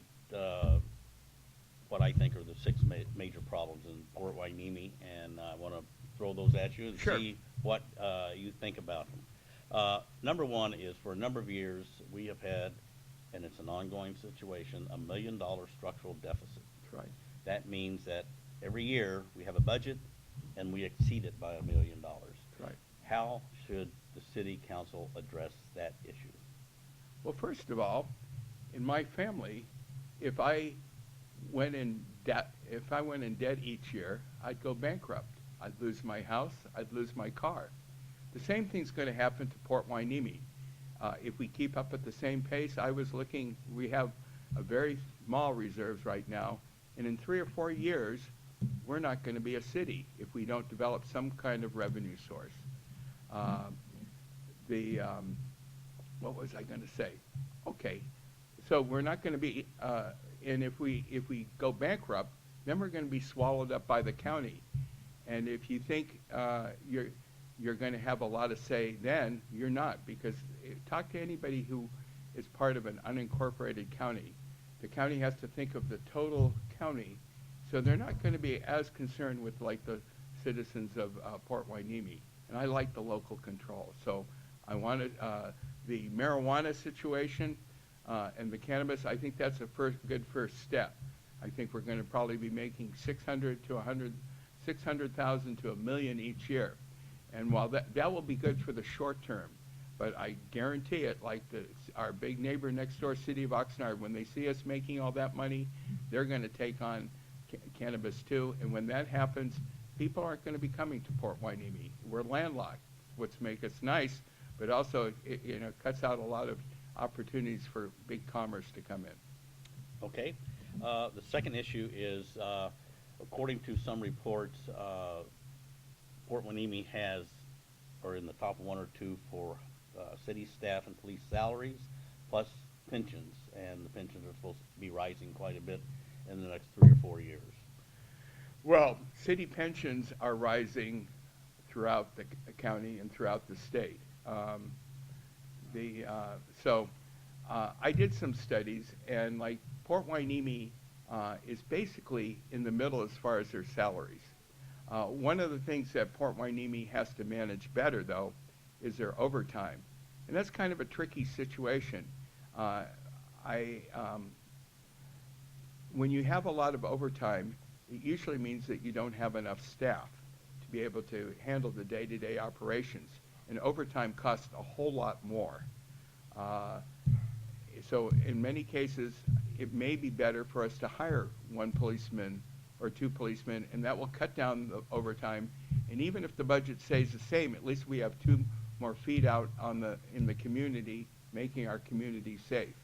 what I think are the 6 major problems in Port Hueneme, and I want to throw those at you and Sure. see what you think about them. Number 1 is, for a number of years, we have had, and it's an ongoing situation, $1 million structural deficit. That's right. That means that every year we have a budget and we exceed it by $1 million. That's right. How should the city council address that issue? Well, first of all, in my family, if I if I went in debt each year, I'd go bankrupt. I'd lose my house, I'd lose my car. The same thing's going to happen to Port Hueneme. If we keep up at the same pace, we have a very small reserves right now, and in 3 or 4 years, we're not going to be a city if we don't develop some kind of revenue source. Uh, what was I going to say? Okay, so we're not going to be, and if we go bankrupt, then we're going to be swallowed up by the county. And if you think you're going to have a lot of say, then you're not, because talk to anybody who is part of an unincorporated county. The county has to think of the total county, so they're not going to be as concerned with like the citizens of Port Hueneme. And I like the local control. So I wanted the marijuana situation and the cannabis. I think that's a good first step. I think we're going to probably be making 600,000 to $1 million each year. And while that will be good for the short term, but I guarantee it, like our big neighbor next door, City of Oxnard, when they see us making all that money, they're going to take on cannabis too. And when that happens, people aren't going to be coming to Port Hueneme. We're landlocked, what's make us nice, but also it cuts out a lot of opportunities for big commerce to come in. Okay. The second issue is, according to some reports, Port Hueneme are in the top 1 or 2 for city staff and police salaries, plus pensions, and the pensions are supposed to be rising quite a bit in the next 3 or 4 years. Well, city pensions are rising throughout the county and throughout the state. I did some studies, and like Port Hueneme is basically in the middle as far as their salaries. One of the things that Port Hueneme has to manage better, though, is their overtime. And that's kind of a tricky situation. When you have a lot of overtime, it usually means that you don't have enough staff to be able to handle the day-to-day operations. And overtime costs a whole lot more. So in many cases, it may be better for us to hire 1 policeman or 2 policemen, and that will cut down the overtime. And even if the budget stays the same, at least we have 2 more feet out in the community, making our community safe.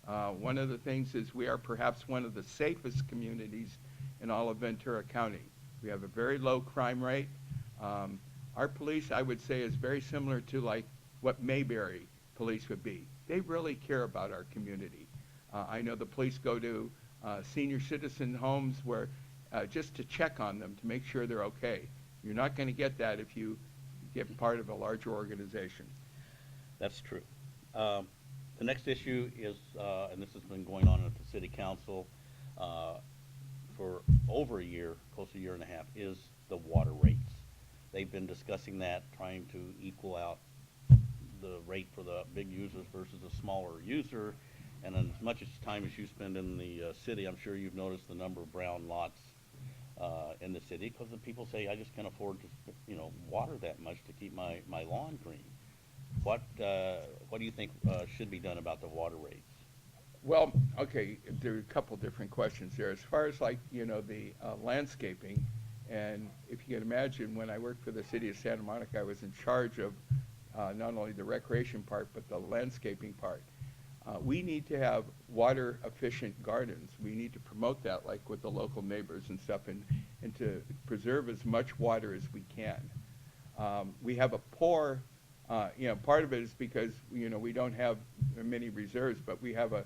One of the things is we are perhaps one of the safest communities in all of Ventura County. We have a very low crime rate. Our police, I would say, is very similar to like what Mayberry police would be. They really care about our community. I know the police go to senior citizen homes where just to check on them to make sure they're okay. You're not going to get that if you get part of a larger organization. That's true. The next issue is, and this has been going on at the city council for over a year, close to a year and a half, is the water rates. They've been discussing that, trying to equal out the rate for the big users versus the smaller user. And as much as time as you spend in the city, I'm sure you've noticed the number of brown lots in the city, because the people say, I just can't afford to, water that much to keep my lawn green. What do you think should be done about the water rates? Well, okay, there are a couple different questions there. As far as like, the landscaping, and if you can imagine, when I worked for the city of Santa Monica, I was in charge of not only the recreation part, but the landscaping part. We need to have water efficient gardens. We need to promote that, like with the local neighbors and stuff, and to preserve as much water as we can. We have a poor, part of it is because, we don't have many reserves, but we have a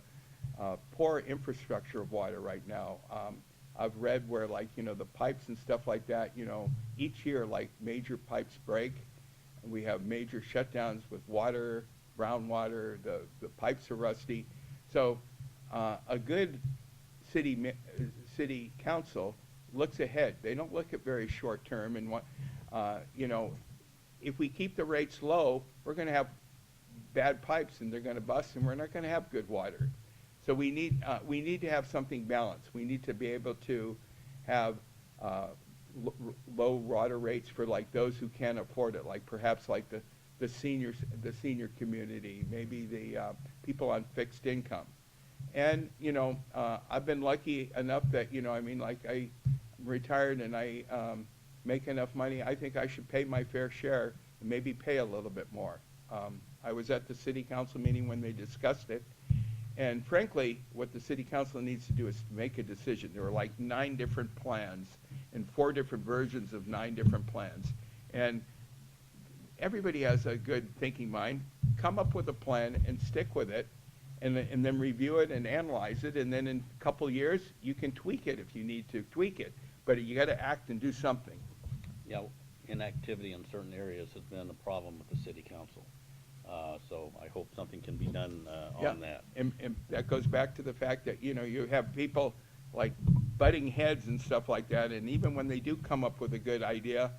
poor infrastructure of water right now. I've read where, like, the pipes and stuff like that, each year, like, major pipes break, and we have major shutdowns with water, brown water, the pipes are rusty. So a good city council looks ahead. They don't look at very short term, and if we keep the rates low, we're going to have bad pipes and they're going to bust, and we're not going to have good water. So we need to have something balanced. We need to be able to have low water rates for like those who can't afford it, like perhaps like the seniors, the senior community, maybe the people on fixed income. And, you know, I've been lucky enough that, you know, I mean, like I'm retired and I make enough money. I think I should pay my fair share and maybe pay a little bit more. I was at the city council meeting when they discussed it. And frankly, what the city council needs to do is make a decision. There were like 9 different plans and 4 different versions of 9 different plans. And everybody has a good thinking mind. Come up with a plan and stick with it, and then review it and analyze it. And then in a couple years, you can tweak it if you need to tweak it. But you got to act and do something. Yeah, inactivity in certain areas has been a problem with the city council. So I hope something can be done on that. And that goes back to the fact that, you know, you have people like butting heads and stuff like that, and even when they do come up with a good idea,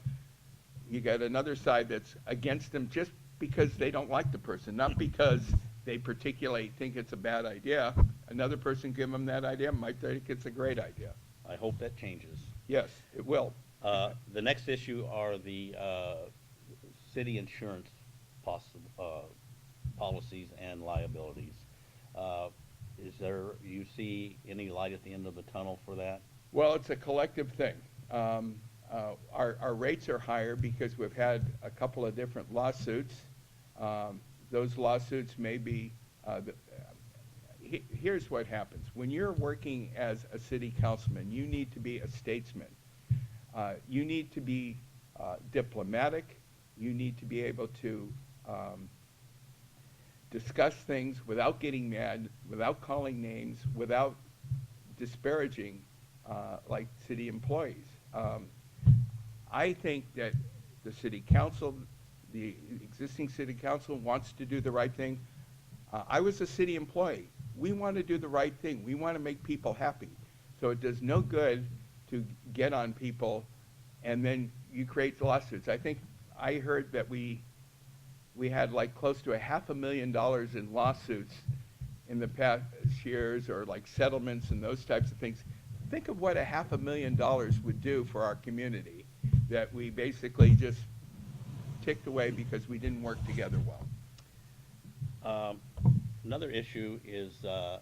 you got another side that's against them just because they don't like the person, not because they particularly think it's a bad idea. Another person give them that idea might think it's a great idea. I hope that changes. Yes, it will. The next issue are the city insurance policies and liabilities. Is there, you see any light at the end of the tunnel for that? Well, it's a collective thing. Our rates are higher because we've had a couple of different lawsuits. Those lawsuits may be, here's what happens. When you're working as a city councilman, you need to be a statesman. You need to be diplomatic. You need to be able to discuss things without getting mad, without calling names, without disparaging like city employees. I think that the city council, the existing city council wants to do the right thing. I was a city employee. We want to do the right thing. We want to make people happy. So it does no good to get on people and then you create lawsuits. I think I heard that we had like close to $500,000 in lawsuits in the past years, or like settlements and those types of things. Think of what $500,000 would do for our community that we basically just ticked away because we didn't work together well. Another issue is the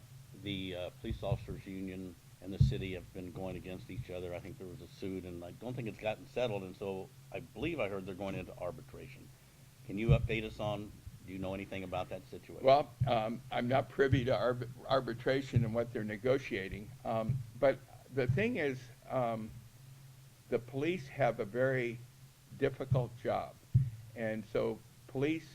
police officers union and the city have been going against each other. I think there was a suit, and I don't think it's gotten settled, and so I believe I heard they're going into arbitration. Can you update us on, do you know anything about that situation? Well, I'm not privy to arbitration and what they're negotiating, but the thing is, the police have a very difficult job, and so police,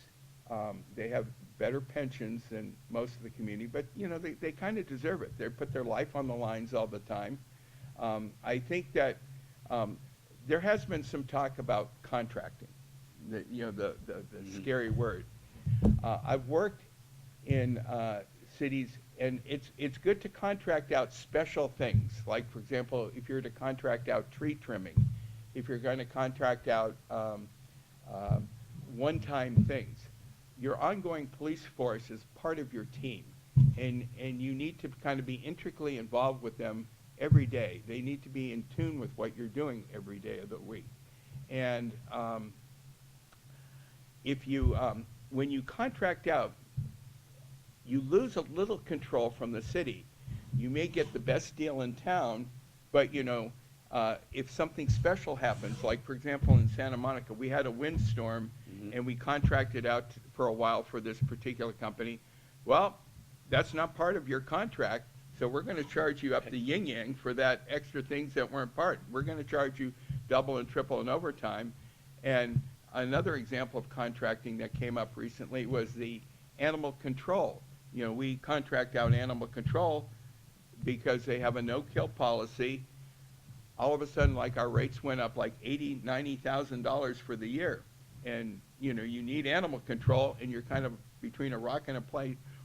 they have better pensions than most of the community, but you know, they kind of deserve it. They put their life on the lines all the time. I think that there has been some talk about contracting, the scary word. I've worked in cities, and it's good to contract out special things. Like, for example, if you're to contract out tree trimming, if you're going to contract out one-time things. Your ongoing police force is part of your team, and you need to kind of be intricately involved with them every day. They need to be in tune with what you're doing every day of the week. And if you, when you contract out, you lose a little control from the city. You may get the best deal in town, but you know, if something special happens, like for example in Santa Monica, we had a windstorm and we contracted out for a while for this particular company. Well, that's not part of your contract, so we're going to charge you up the yin-yang for that extra things that weren't part. We're going to charge you double and triple and overtime. And another example of contracting that came up recently was the animal control. You know, we contract out animal control because they have a no-kill policy. All of a sudden, like, our rates went up like $80,000, $90,000 for the year. And, you know, you need animal control, and you're kind of between a rock and a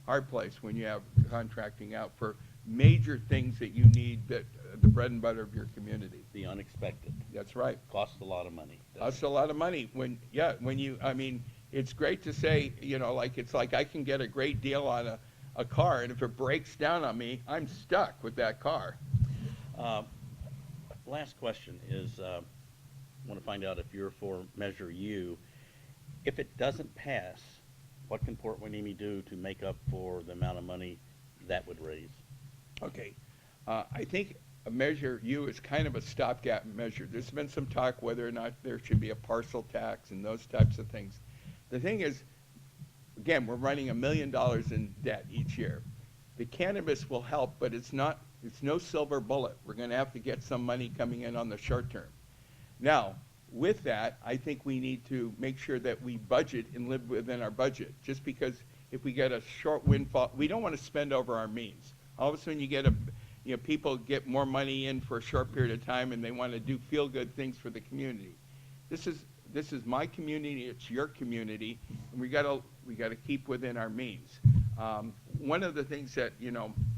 hard place when you have contracting out for major things that you need, that the bread and butter of your community. The unexpected. That's right. Costs a lot of money. Costs a lot of money. When you, I mean, it's great to say, you know, like, it's like I can get a great deal on a car, and if it breaks down on me, I'm stuck with that car. Last question is, want to find out if you're for Measure U. If it doesn't pass, what can Port Hueneme do to make up for the amount of money that would raise? Okay. I think a Measure U is kind of a stopgap measure. There's been some talk whether or not there should be a parcel tax and those types of things. The thing is, again, we're running $1 million in debt each year. The cannabis will help, but it's no silver bullet. We're going to have to get some money coming in on the short term. Now, with that, I think we need to make sure that we budget and live within our budget. Just because if we get a short windfall, we don't want to spend over our means. All of a sudden, people get more money in for a short period of time, and they want to do feel-good things for the community. This is my community. It's your community, and we gotta keep within our means. One of the things that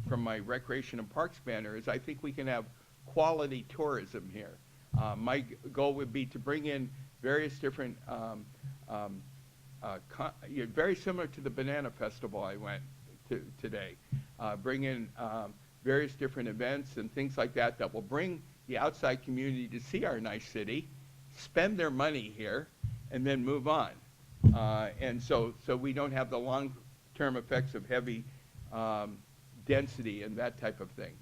from my recreation and parks banner is I think we can have quality tourism here. My goal would be to bring in various different, very similar to the Banana Festival I went to today. Bring in various different events and things like that that will bring the outside community to see our nice city, spend their money here, and then move on. And so we don't have the long-term effects of heavy density and that type of thing.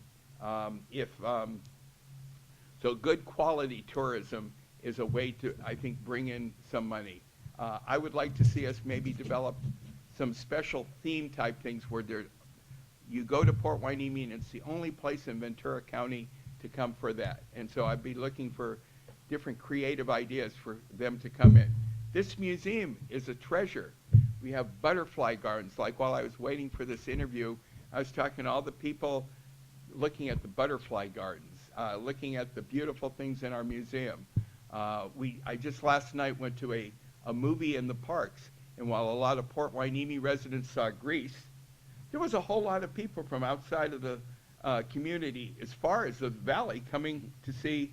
So good quality tourism is a way to, I think, bring in some money. I would like to see us maybe develop some special theme type things where you go to Port Hueneme and it's the only place in Ventura County to come for that. And so I'd be looking for different creative ideas for them to come in. This museum is a treasure. We have butterfly gardens. Like while I was waiting for this interview, I was talking to all the people looking at the butterfly gardens, looking at the beautiful things in our museum. I just last night went to a movie in the parks, and while a lot of Port Hueneme residents saw Greece, there was a whole lot of people from outside of the community, as far as the valley, coming to see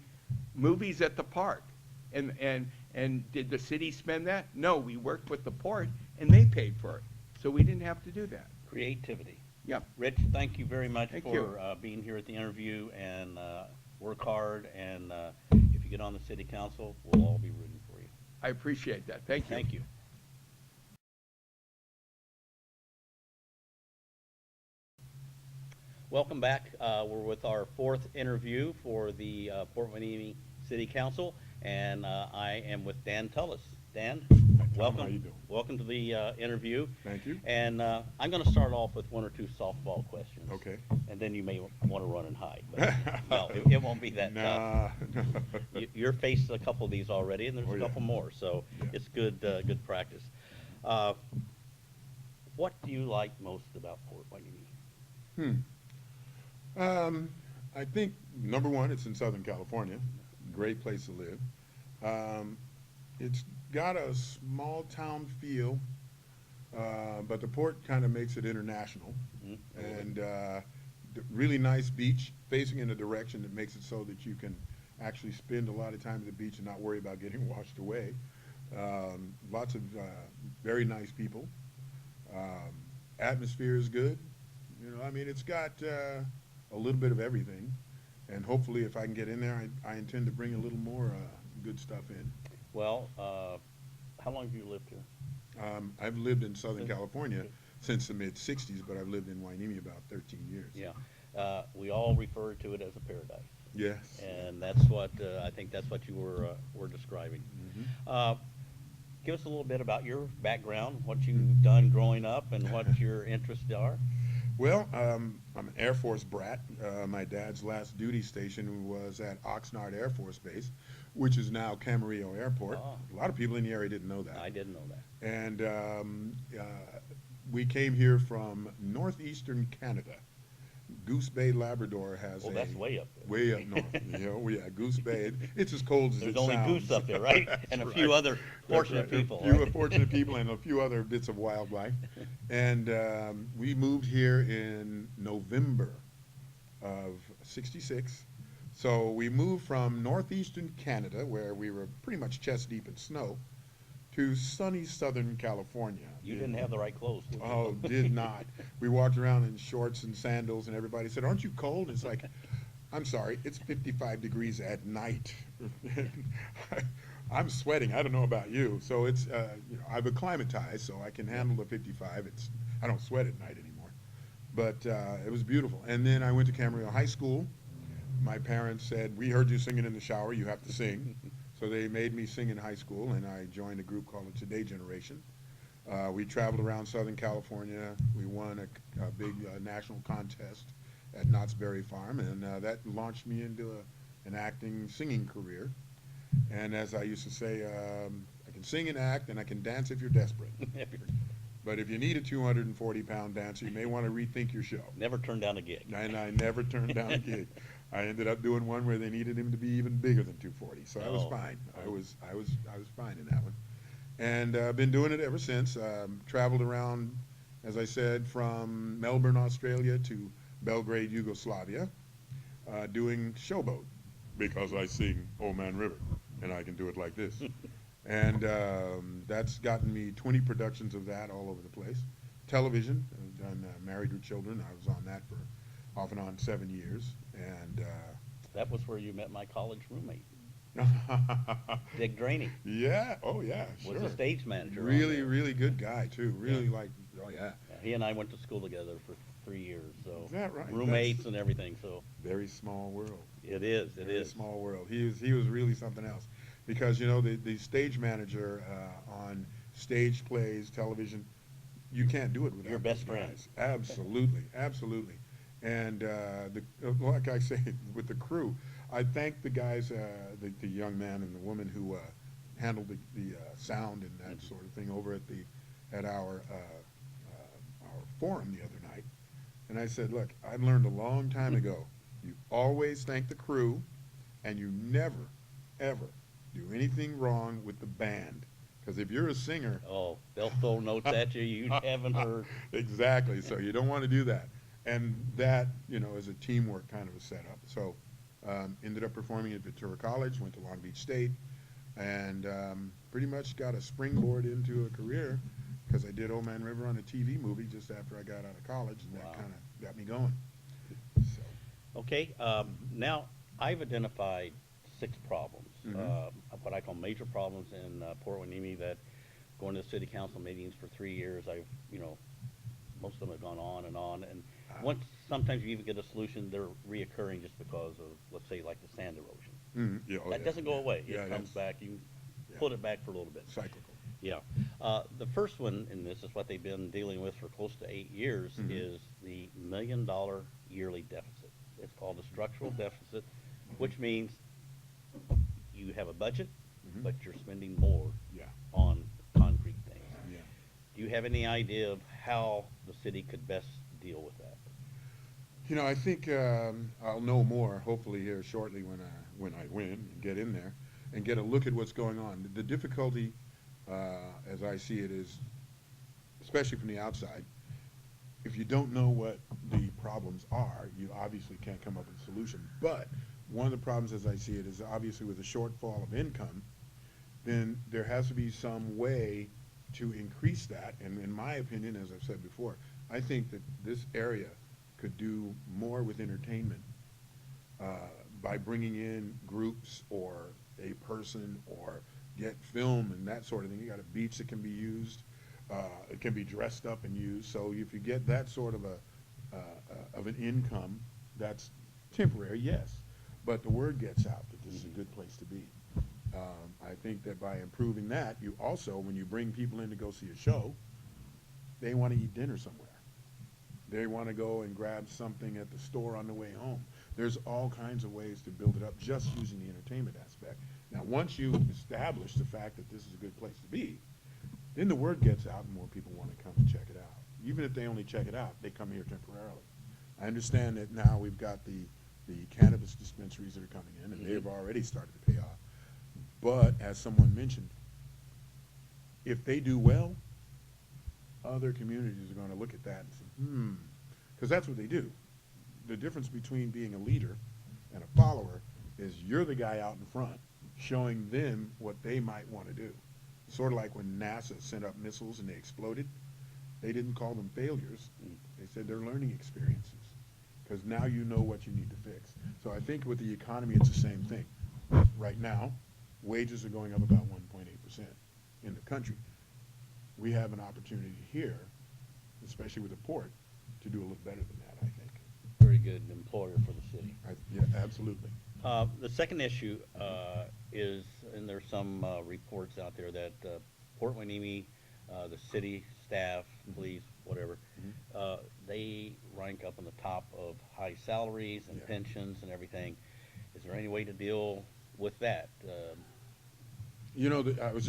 movies at the park. And did the city spend that? No, we worked with the port, and they paid for it. So we didn't have to do that. Creativity. Yeah. Rich, thank you very much Thank for you. being here at the interview, and work hard, and if you get on the city council, we'll all be rooting for you. I appreciate that. Thank you. Thank you. Welcome back. We're with our fourth interview for the Port Hueneme City Council, and I am with Dan Tullis. Dan, welcome. How you doing? Welcome to the interview. Thank you. And I'm going to start off with one or two softball questions. Okay. And then you may want to run and hide. But no, it won't be that tough. Nah. You're faced a couple of these already, and there's Oh, a yeah. couple more, so Yeah. it's good practice. What do you like most about Port Hueneme? I think, number one, it's in Southern California. Great place to live. It's got a small town feel, but the port kind of makes it international. Mhm. And really nice beach facing in a direction that makes it so that you can actually spend a lot of time at the beach and not worry about getting washed away. Lots of very nice people. Atmosphere is good. I mean, it's got a little bit of everything. And hopefully, if I can get in there, I intend to bring a little more good stuff in. Well, how long have you lived here? I've lived in Southern Since- California since the mid-'60s, but I've lived in Hueneme about 13 years. Yeah. We all refer to it as a paradise. Yes. And that's what, I think that's what you were describing. Give us a little bit about your background, what you've done growing up, and what your interests are. Well, I'm an Air Force brat. My dad's last duty station was at Oxnard Air Force Base, which is now Camarillo Airport. Ah. A lot of people in the area didn't know that. I didn't know that. And we came here from northeastern Canada. Goose Bay, Labrador has Oh, that's way up there. way up north. Yeah, Goose Bay. It's as cold as There's it only sounds. goose up there, right? And a That's few right. other That's fortunate right. people. A few right? fortunate people and a few other bits of wildlife. And we moved here in November of '66. So we moved from northeastern Canada, where we were pretty much chest deep in snow, to sunny Southern California. You didn't have the right clothes. did you? Oh, did not. We walked around in shorts and sandals, and everybody said, "Aren't you cold?" It's like, I'm sorry, it's 55 degrees at night. I'm sweating. I don't know about you. So it's, I've acclimatized, so I can handle the 55. I don't sweat at night anymore. But it was beautiful. And then I went to Camarillo High School. My parents said, we heard you singing in the shower. You have to sing. So they made me sing in high school, and I joined a group called the Today Generation. We traveled around Southern California. We won a big national contest at Knott's Berry Farm, and that launched me into an acting, singing career. And as I used to say, I can sing and act, and I can dance if you're desperate. But if you need a 240-pound dancer, you may want to rethink your show. Never turned down a gig. And I never turned down a gig. I ended up doing one where they needed him to be even bigger than 240, so I was Oh. fine. I was fine in that one, and I've been doing it ever since. Traveled around, as I said, from Melbourne, Australia to Belgrade, Yugoslavia, doing Showboat because I sing Old Man River, and I can do it like this. And that's gotten me 20 productions of that all over the place. Television, I've done Married with Children. I was on that for off and on 7 years, and That was where you met my college roommate, Dick Draney. yeah, oh yeah, sure. Was the stage manager. on Really, there. really good guy too. Really Yeah. like, oh yeah, Yeah, he and I went to school together for 3 years, so. Is that right? Roommates That's- and everything, so. very small world. It is, it Very is. small world. He was really something else, because you know the stage manager on stage plays, television, you can't do it without Your best those friend. guys. Absolutely, absolutely. And like I say, with the crew, I thank the guys, the young man and the woman who handled the sound and that sort of thing over at our forum the other night. And I said, look, I learned a long time ago, you always thank the crew, and you never, ever do anything wrong with the band. Because if you're a singer, Oh, they'll throw notes at you you haven't heard. exactly, so you don't want to do that. And that, you know, is a teamwork kind of a setup. So ended up performing at Ventura College, went to Long Beach State, and pretty much got a springboard into a career because I did Old Man River on a TV movie just after I got out of college, and Wow. that kind of got me going. So, Okay, now, I've identified 6 problems, Mhm. what I call major problems in Port Hueneme that, going to city council meetings for 3 years, most of them have gone on, and once, sometimes you even get a solution, they're reoccurring just because of, let's say, like the sand erosion. yeah, oh, That yeah, doesn't go yeah. away, Yeah, it comes that's back, you yeah. put it back for a little bit. cyclical. Yeah. The first one, and this is what they've been dealing with for close to 8 years, Mhm. is the $1 million yearly deficit. It's called a structural deficit, which means you have a budget, Mhm. but you're spending more Yeah, on concrete things. yeah. Do you have any idea of how the city could best deal with that? You know, I think I'll know more hopefully here shortly when I win and get in there and get a look at what's going on. The difficulty, as I see it, is, especially from the outside, if you don't know what the problems are, you obviously can't come up with a solution. But one of the problems, as I see it, is obviously with a shortfall of income, then there has to be some way to increase that. And in my opinion, as I've said before, I think that this area could do more with entertainment by bringing in groups or a person or get film and that sort of thing. You got a beach that can be used. It can be dressed up and used. So if you get that sort of an income, that's temporary, yes, but the word gets out that this is a good place to be. I think that by improving that, you also, when you bring people in to go see a show, they want to eat dinner somewhere. They want to go and grab something at the store on the way home. There's all kinds of ways to build it up just using the entertainment aspect. Now, once you establish the fact that this is a good place to be, then the word gets out and more people want to come and check it out. Even if they only check it out, they come here temporarily. I understand that now we've got the cannabis dispensaries that are coming in, and they've already started to pay off. But as someone mentioned, if they do well, other communities are going to look at that and say, because that's what they do. The difference between being a leader and a follower is you're the guy out in front showing them what they might want to do. Sort of like when NASA sent up missiles and they exploded, they didn't call them failures. They said they're learning experiences. because now you know what you need to fix. So I think with the economy, it's the same thing. Right now, wages are going up about 1.8% in the country. We have an opportunity here, especially with the port, to do a little better than that, I think. Very good employer for the city. Yeah, absolutely. The second issue is, and there's some reports out there that Port Hueneme, the city staff, police, whatever, they rank up on the top of high salaries and Yeah. pensions and everything. Is there any way to deal with that? You know, I was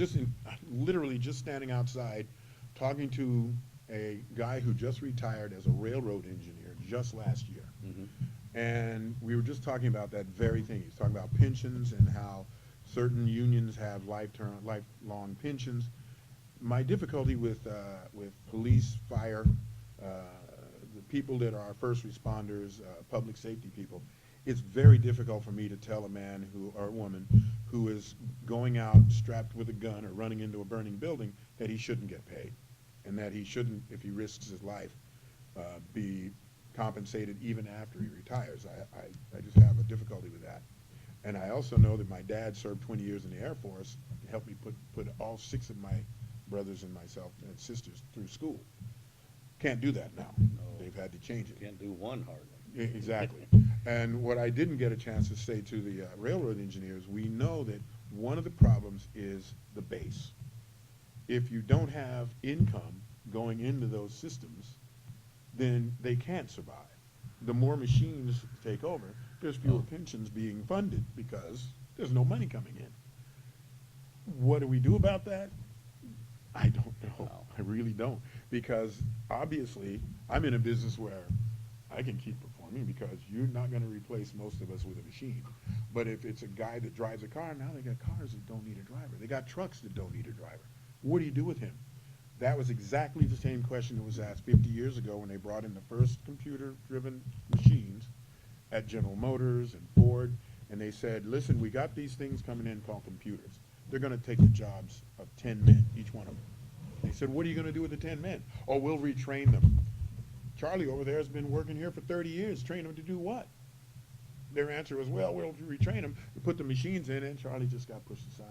literally just standing outside talking to a guy who just retired as a railroad engineer just last year. Mhm. And we were just talking about that very thing. He's talking about pensions and how certain unions have lifelong pensions. My difficulty with police, fire, the people that are first responders, public safety people, it's very difficult for me to tell a man or a woman who is going out strapped with a gun or running into a burning building that he shouldn't get paid, and that he shouldn't, if he risks his life, be compensated even after he retires. I just have a difficulty with that. And I also know that my dad served 20 years in the Air Force, helped me put all 6 of my brothers and myself and sisters through school. Can't do that now. No. They've had to change it. Can't do one hardly. Exactly. And what I didn't get a chance to say to the railroad engineers, we know that one of the problems is the base. If you don't have income going into those systems, then they can't survive. The more machines take over, there's fewer pensions being funded because there's no money coming in. What do we do about that? I don't know. No. I really don't. Because obviously, I'm in a business where I can keep performing because you're not going to replace most of us with a machine. But if it's a guy that drives a car, now they got cars that don't need a driver. They got trucks that don't need a driver. What do you do with him? That was exactly the same question that was asked 50 years ago when they brought in the first computer-driven machines at General Motors and Ford, and they said, listen, we got these things coming in called computers. They're going to take the jobs of 10 men, each one of them. They said, what are you going to do with the 10 men? Oh, we'll retrain them. Charlie over there has been working here for 30 years. Train them to do what? Their answer was, well, we'll retrain them. We put the machines in, and Charlie just got pushed aside.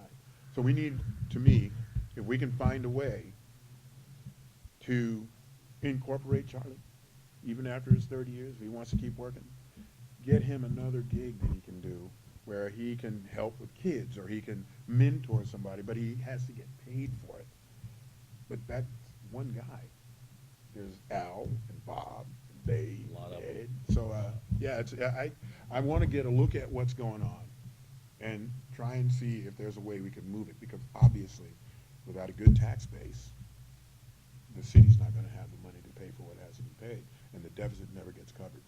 So we need, to me, if we can find a way to incorporate Charlie, even after his 30 years, if he wants to keep working, get him another gig that he can do where he can help with kids or he can mentor somebody, but he has to get paid for it. But that's one guy. There's Al and Bob and Dave A lot of and Ed. them. So, yeah, I want to get a look at what's going on and try and see if there's a way we can move it, because obviously, without a good tax base, the city's not going to have the money to pay for what has to be paid, and the deficit never gets covered.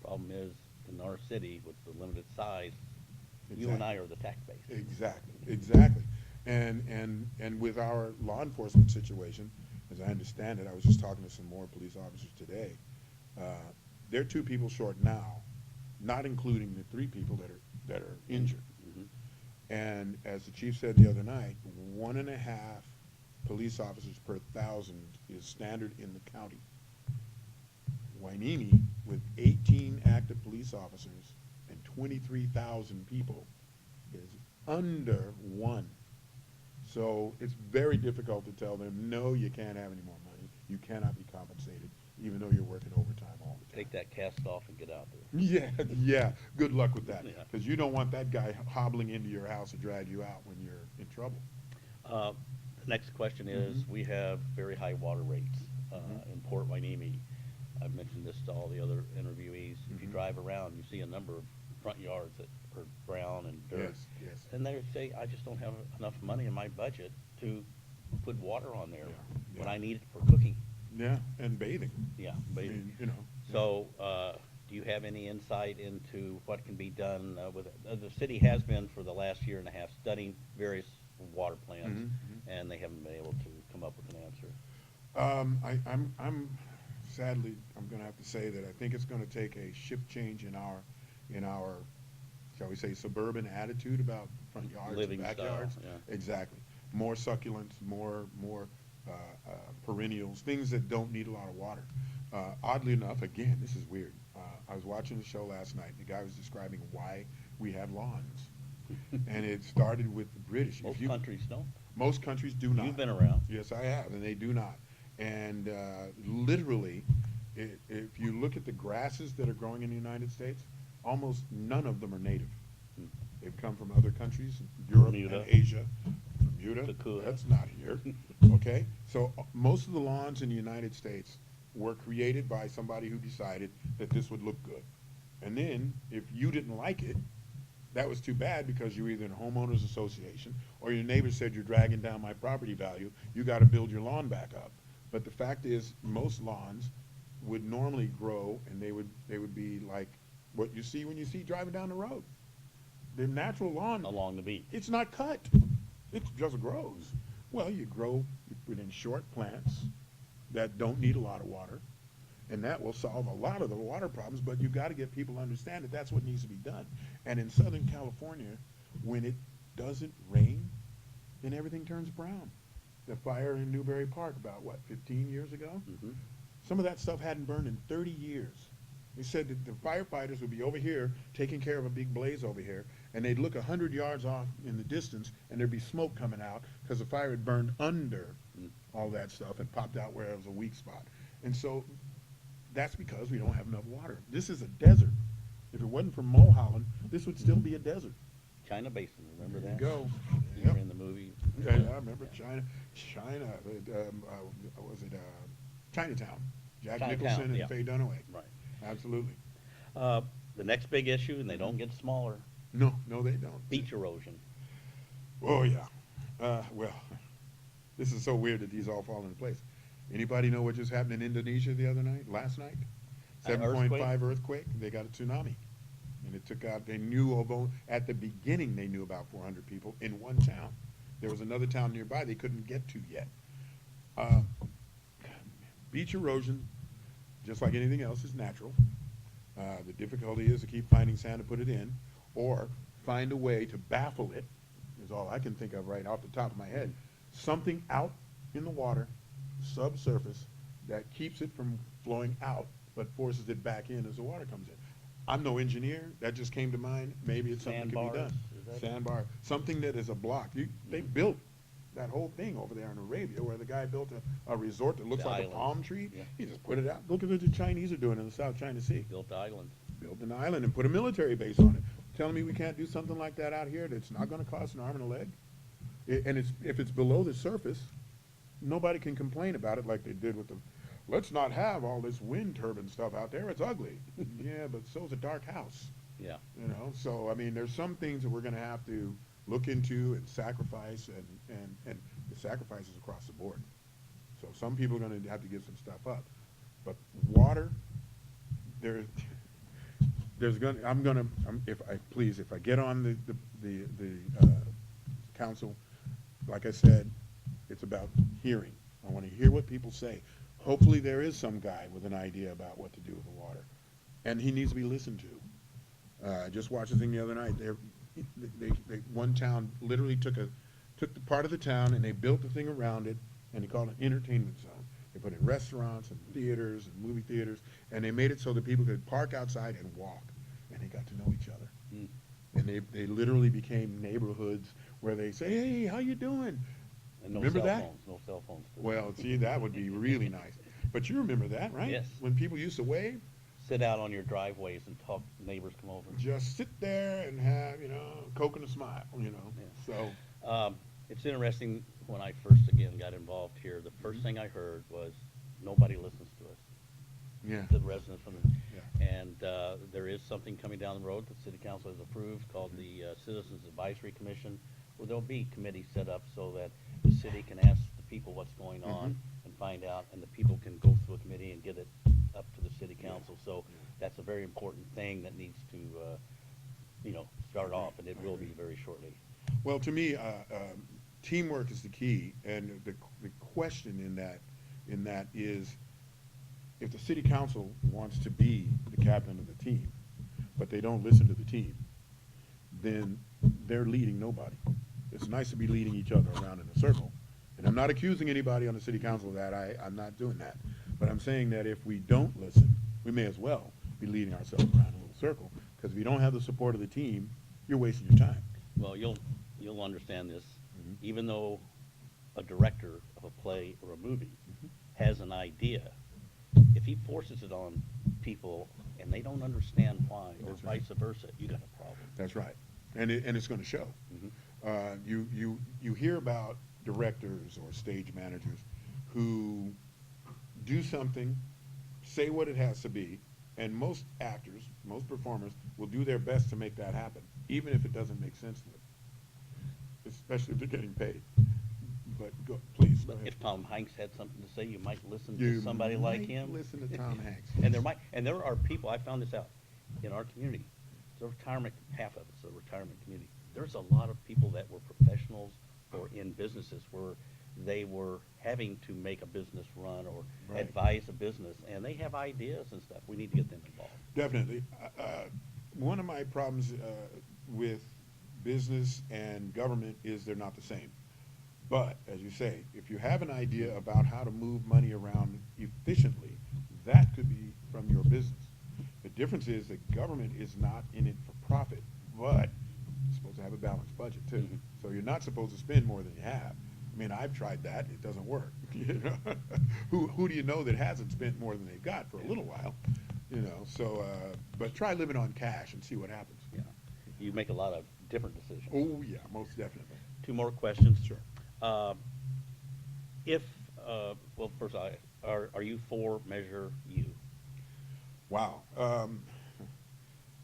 Problem is, in our city, with the limited size, you and I are the tax base. Exactly. And with our law enforcement situation, as I understand it, I was just talking to some more police officers today, they're 2 people short now, not including the 3 people that are injured. Mhm. And as the chief said the other night, 1.5 police officers per 1,000 is standard in the county. Hueneme, with 18 active police officers and 23,000 people, is under 1. So it's very difficult to tell them, no, you can't have any more money. You cannot be compensated, even though you're working overtime all the time. Take that cast off and get out there. Yeah. Good luck with that, Yeah. because you don't want that guy hobbling into your house to drag you out when you're in trouble. The next question is, we have very high water rates in Port Hueneme. I've mentioned this to all the other interviewees. If you drive around, you see a number of front yards that are brown and dirt. Yes. And they say, I just don't have enough money in my budget to put water on there Yeah. when I need it for cooking. Yeah, and bathing. Yeah, I bathing. mean, you know. So, do you have any insight into what can be done with it? The city has been for the last year and a half studying various water plans, and they haven't been able to come up with an answer. I'm sadly, I'm going to have to say that I think it's going to take a shift change in our, shall we say, suburban attitude about front yards Living and style, backyards. yeah. Exactly. More succulents, more perennials, things that don't need a lot of water. Oddly enough, again, this is weird. I was watching the show last night, and the guy was describing why we had lawns. And it started with the British. Most countries don't. Most countries do not. You've been around. Yes, I have, and they do not. And literally, if you look at the grasses that are growing in the United States, almost none of them are native. They've come from other countries, Europe Bermuda. and Asia. Bermuda, Dakota. that's not here. Okay, so most of the lawns in the United States were created by somebody who decided that this would look good. And then, if you didn't like it, that was too bad, because you were either in a homeowners association or your neighbor said you're dragging down my property value, you got to build your lawn back up. But the fact is, most lawns would normally grow, and they would be like what you see when you see driving down the road. The natural lawn, Along the beach. it's not cut. It just grows. Well, you put in short plants that don't need a lot of water, and that will solve a lot of the water problems, but you've got to get people to understand that that's what needs to be done. And in Southern California, when it doesn't rain, then everything turns brown. The fire in Newberry Park about, 15 years ago? Mhm. Some of that stuff hadn't burned in 30 years. They said that the firefighters would be over here taking care of a big blaze over here, and they'd look 100 yards off in the distance, and there'd be smoke coming out because the fire had burned under all that stuff and popped out where it was a weak spot. And so that's because we don't have enough water. This is a desert. If it wasn't for Mulholland, this would still be a desert. China Basin, remember There that? you go. You Yep. were in the movie. Yeah, I remember China, was it Chinatown? Jack Chinatown, Nicholson and yeah. Faye Dunaway. Right. Absolutely. The next big issue, and they don't get smaller, No, they don't. beach erosion. Oh, yeah. Well, this is so weird that these all fall into place. Anybody know what just happened in Indonesia last night? An 7.5 earthquake. They got a tsunami. And it took out, at the beginning, they knew about 400 people in one town. There was another town nearby they couldn't get to yet. Beach erosion, just like anything else, is natural. The difficulty is to keep finding sand to put it in, or find a way to baffle it, is all I can think of right off the top of my head. Something out in the water, subsurface, that keeps it from flowing out, but forces it back in as the water comes in. I'm no engineer, that just came to mind. Maybe it's something that can be Sandbars, done. is that- Sandbar, something that is a block. They built that whole thing over there in Arabia, where the guy built a resort that looks The like islands. a palm tree. Yeah. He just put it out. Look at what the Chinese are doing in the South China Sea. Built islands. Build an island and put a military base on it. Telling me we can't do something like that out here that's not gonna cost an arm and a leg? And if it's below the surface, nobody can complain about it like they did with the, let's not have all this wind turbine stuff out there, it's ugly. Yeah, but so's a dark house, Yeah. you know? So, I mean, there's some things that we're gonna have to look into and sacrifice, and the sacrifices across the board. So some people are gonna have to give some stuff up. But water, there's gonna, if I get on the council, like I said, it's about hearing. I wanna hear what people say. Hopefully there is some guy with an idea about what to do with the water, and he needs to be listened to. I just watched a thing the other night. One town literally took the part of the town and they built the thing around it, and they called it an entertainment zone. They put in restaurants and theaters and movie theaters, and they made it so that people could park outside and walk, and they got to know each other. Mm. And they literally became neighborhoods where they say, hey, how you doing? And no Remember cell that? phones, no cell phones. Well, see, that would be really nice. But you remember that, right? Yes. When people used to wave, Sit out on your driveways and talk, neighbors come over. just sit there and have, Coke and a smile, Yeah. So, It's interesting, when I first, again, got involved here, the first thing I heard was, nobody listens to us, yeah. the residents from the, Yeah. and there is something coming down the road that city council has approved called the Citizens Advisory Commission, where there'll be committees set up so that the city can ask the people what's going on and find out, and the people can go through a committee and get it up to the city council. So that's a very important thing that needs to, start off, and it will be very shortly. Well, to me, teamwork is the key, and the question in that is, if the city council wants to be the captain of the team, but they don't listen to the team, then they're leading nobody. It's nice to be leading each other around in a circle, and I'm not accusing anybody on the city council of that. I'm not doing that, but I'm saying that if we don't listen, we may as well, be leading ourselves around in a little circle. Because if you don't have the support of the team, you're wasting your time. Well, you'll understand this, Mhm. even though a director of a play or a movie has an idea, if he forces it on people and they don't understand why, or That's right. vice versa, you got a problem. That's right. And it's going to show. Mhm. You hear about directors or stage managers who do something, say what it has to be, and most actors, most performers will do their best to make that happen, even if it doesn't make sense to them, especially if they're getting paid. But please, go But ahead. if Tom Hanks had something to say, you might listen You to somebody like might him. listen to Tom Hanks. And there are people, I found this out, in our community, the retirement, half of it's a retirement community. There's a lot of people that were professionals or in businesses where they were having to make a business run or Right. advise a business, and they have ideas and stuff. We need to get them involved. Definitely. One of my problems with business and government is they're not the same. But, as you say, if you have an idea about how to move money around efficiently, that could be from your business. The difference is that government is not in it for profit, but you're supposed to have a balanced budget too. Mhm. So you're not supposed to spend more than you have. I mean, I've tried that, it doesn't work. You know? Who do you know that hasn't spent more than they've got for a little while? You know, so, but try living on cash and see what happens. Yeah. You make a lot of different decisions. Oh, yeah, most definitely. Two more questions. Sure. Uh, If, well, first, are you for Measure U? Wow.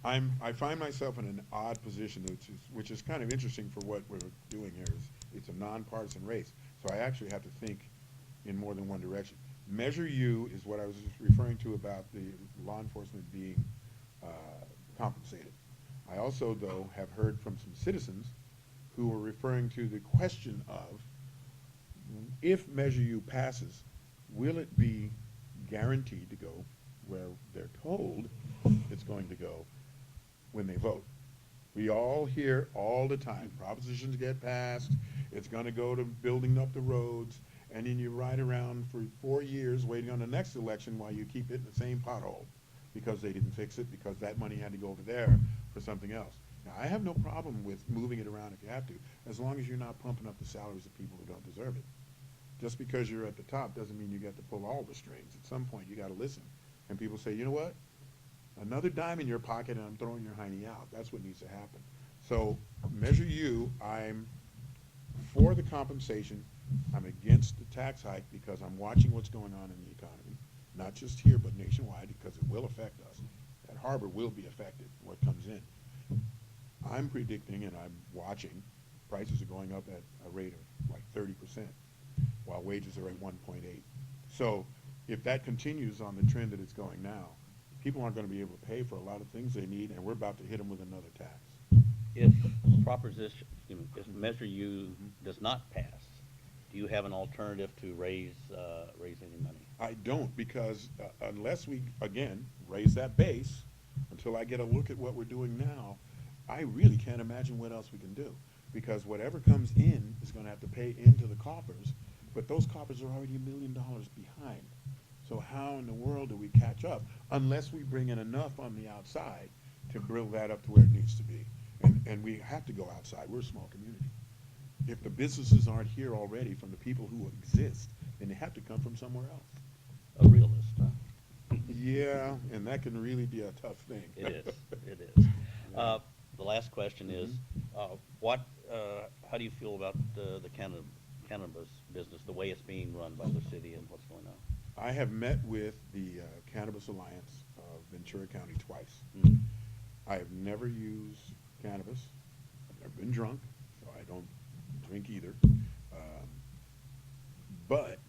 I find myself in an odd position, which is kind of interesting for what we're doing here. It's a nonpartisan race, so I actually have to think in more than one direction. Measure U is what I was just referring to about the law enforcement being compensated. I also, though, have heard from some citizens who were referring to the question of, if Measure U passes, will it be guaranteed to go where they're told it's going to go when they vote? We all hear all the time, propositions get passed, it's gonna go to building up the roads, and then you ride around for 4 years waiting on the next election while you keep hitting the same pothole because they didn't fix it, because that money had to go over there for something else. Now, I have no problem with moving it around if you have to, as long as you're not pumping up the salaries of people who don't deserve it. Just because you're at the top doesn't mean you get to pull all the strings. At some point, you gotta listen. And people say, you know what? Another dime in your pocket and I'm throwing your hiney out. That's what needs to happen. So, Measure U, I'm for the compensation. I'm against the tax hike because I'm watching what's going on in the economy, not just here, but nationwide, because it will affect us. That harbor will be affected, what comes in. I'm predicting, and I'm watching, prices are going up at a rate of like 30%, while wages are at 1.8. So if that continues on the trend that it's going now, people aren't going to be able to pay for a lot of things they need, and we're about to hit them with another tax. If if Measure U does not pass, do you have an alternative to raise any money? I don't, because unless we, again, raise that base, until I get a look at what we're doing now, I really can't imagine what else we can do. Because whatever comes in is going to have to pay into the coffers, but those coffers are already $1 million behind. So how in the world do we catch up unless we bring in enough on the outside to build that up to where it needs to be? And we have to go outside. We're a small community. If the businesses aren't here already from the people who exist, then they have to come from somewhere else. A realist, huh? Yeah, and that can really be a tough thing. It is, it is. The last question is, how do you feel about the cannabis business, the way it's being run by the city and what's going on? I have met with the Cannabis Alliance of Ventura County twice. Mhm. I have never used cannabis. I've never been drunk, so I don't drink either. But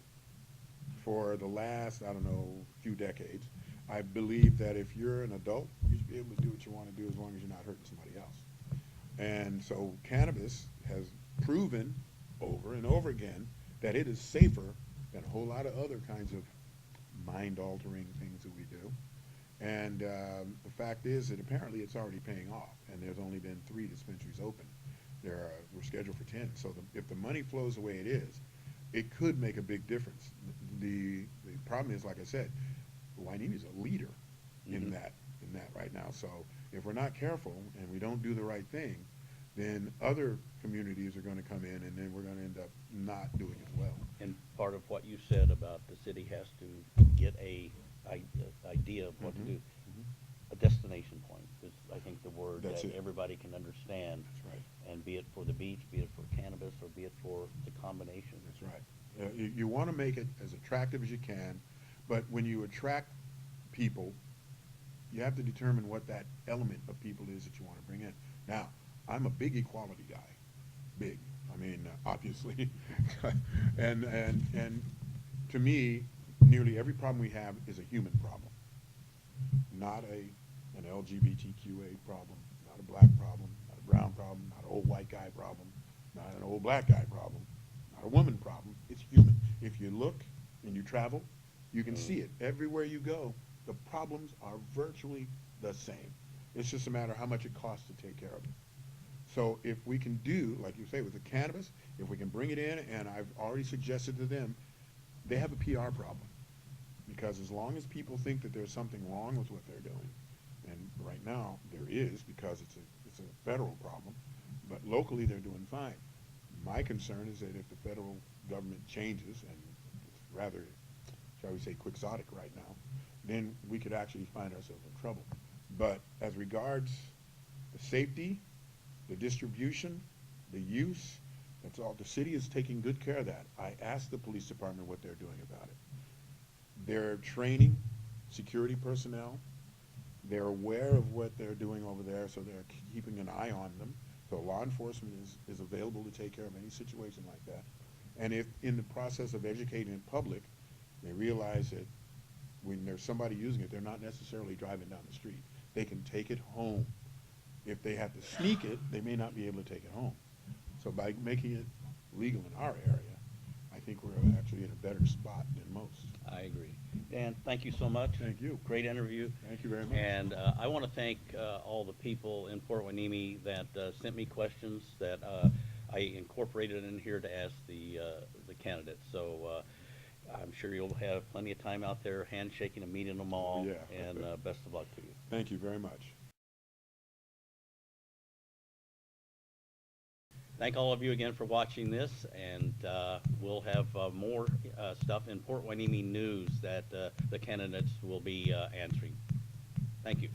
for the last, I don't know, few decades, I believe that if you're an adult, you should be able to do what you want to do as long as you're not hurting somebody else. And so cannabis has proven over and over again that it is safer than a whole lot of other kinds of mind-altering things that we do. And the fact is that apparently it's already paying off, and there's only been 3 dispensaries open. We're scheduled for 10. So if the money flows the way it is, it could make a big difference. The problem is, like I said, Hueneme is a leader in than that right now. So if we're not careful and we don't do the right thing, then other communities are gonna come in, and then we're gonna end up not doing as well. And part of what you said about the city has to get idea of what to Mhm, do. mhm. A destination point is, I think, the word That's that it. everybody can understand. That's right. And be it for the beach, be it for cannabis, or be it for the combination. That's right. You want to make it as attractive as you can, but when you attract people, you have to determine what that element of people is that you want to bring in. Now, I'm a big equality guy, big. I mean, obviously, and to me, nearly every problem we have is a human problem, not an LGBTQA problem, not a black problem, not a brown problem, not an old white guy problem, not an old black guy problem, not a woman problem. It's human. If you look and you travel, you can see it. Everywhere you go, the problems are virtually the same. It's just a matter of how much it costs to take care of it. So if we can do, like you say, with the cannabis, if we can bring it in, and I've already suggested to them, they have a PR problem. Because as long as people think that there's something wrong with what they're doing, and right now there is, because it's a federal problem, but locally they're doing fine. My concern is that if the federal government changes, and it's rather, shall we say, quixotic right now, then we could actually find ourselves in trouble. But as regards the safety, the distribution, the use, that's all. The city is taking good care of that. I asked the police department what they're doing about it. They're training security personnel. They're aware of what they're doing over there, so they're keeping an eye on them. So law enforcement is available to take care of any situation like that. And if in the process of educating the public, they realize that when there's somebody using it, they're not necessarily driving down the street. They can take it home. If they have to sneak it, they may not be able to take it home. So by making it legal in our area, I think we're actually in a better spot than most. I agree. Dan, thank you so much. Thank you. Great interview. Thank you very much. And I want to thank all the people in Port Hueneme that sent me questions that I incorporated in here to ask the candidates. So I'm sure you'll have plenty of time out there handshaking and meeting them all. Yeah. And best of luck to you. Thank you very much. Thank all of you again for watching this, and we'll have more stuff in Port Hueneme news that the candidates will be answering. Thank you.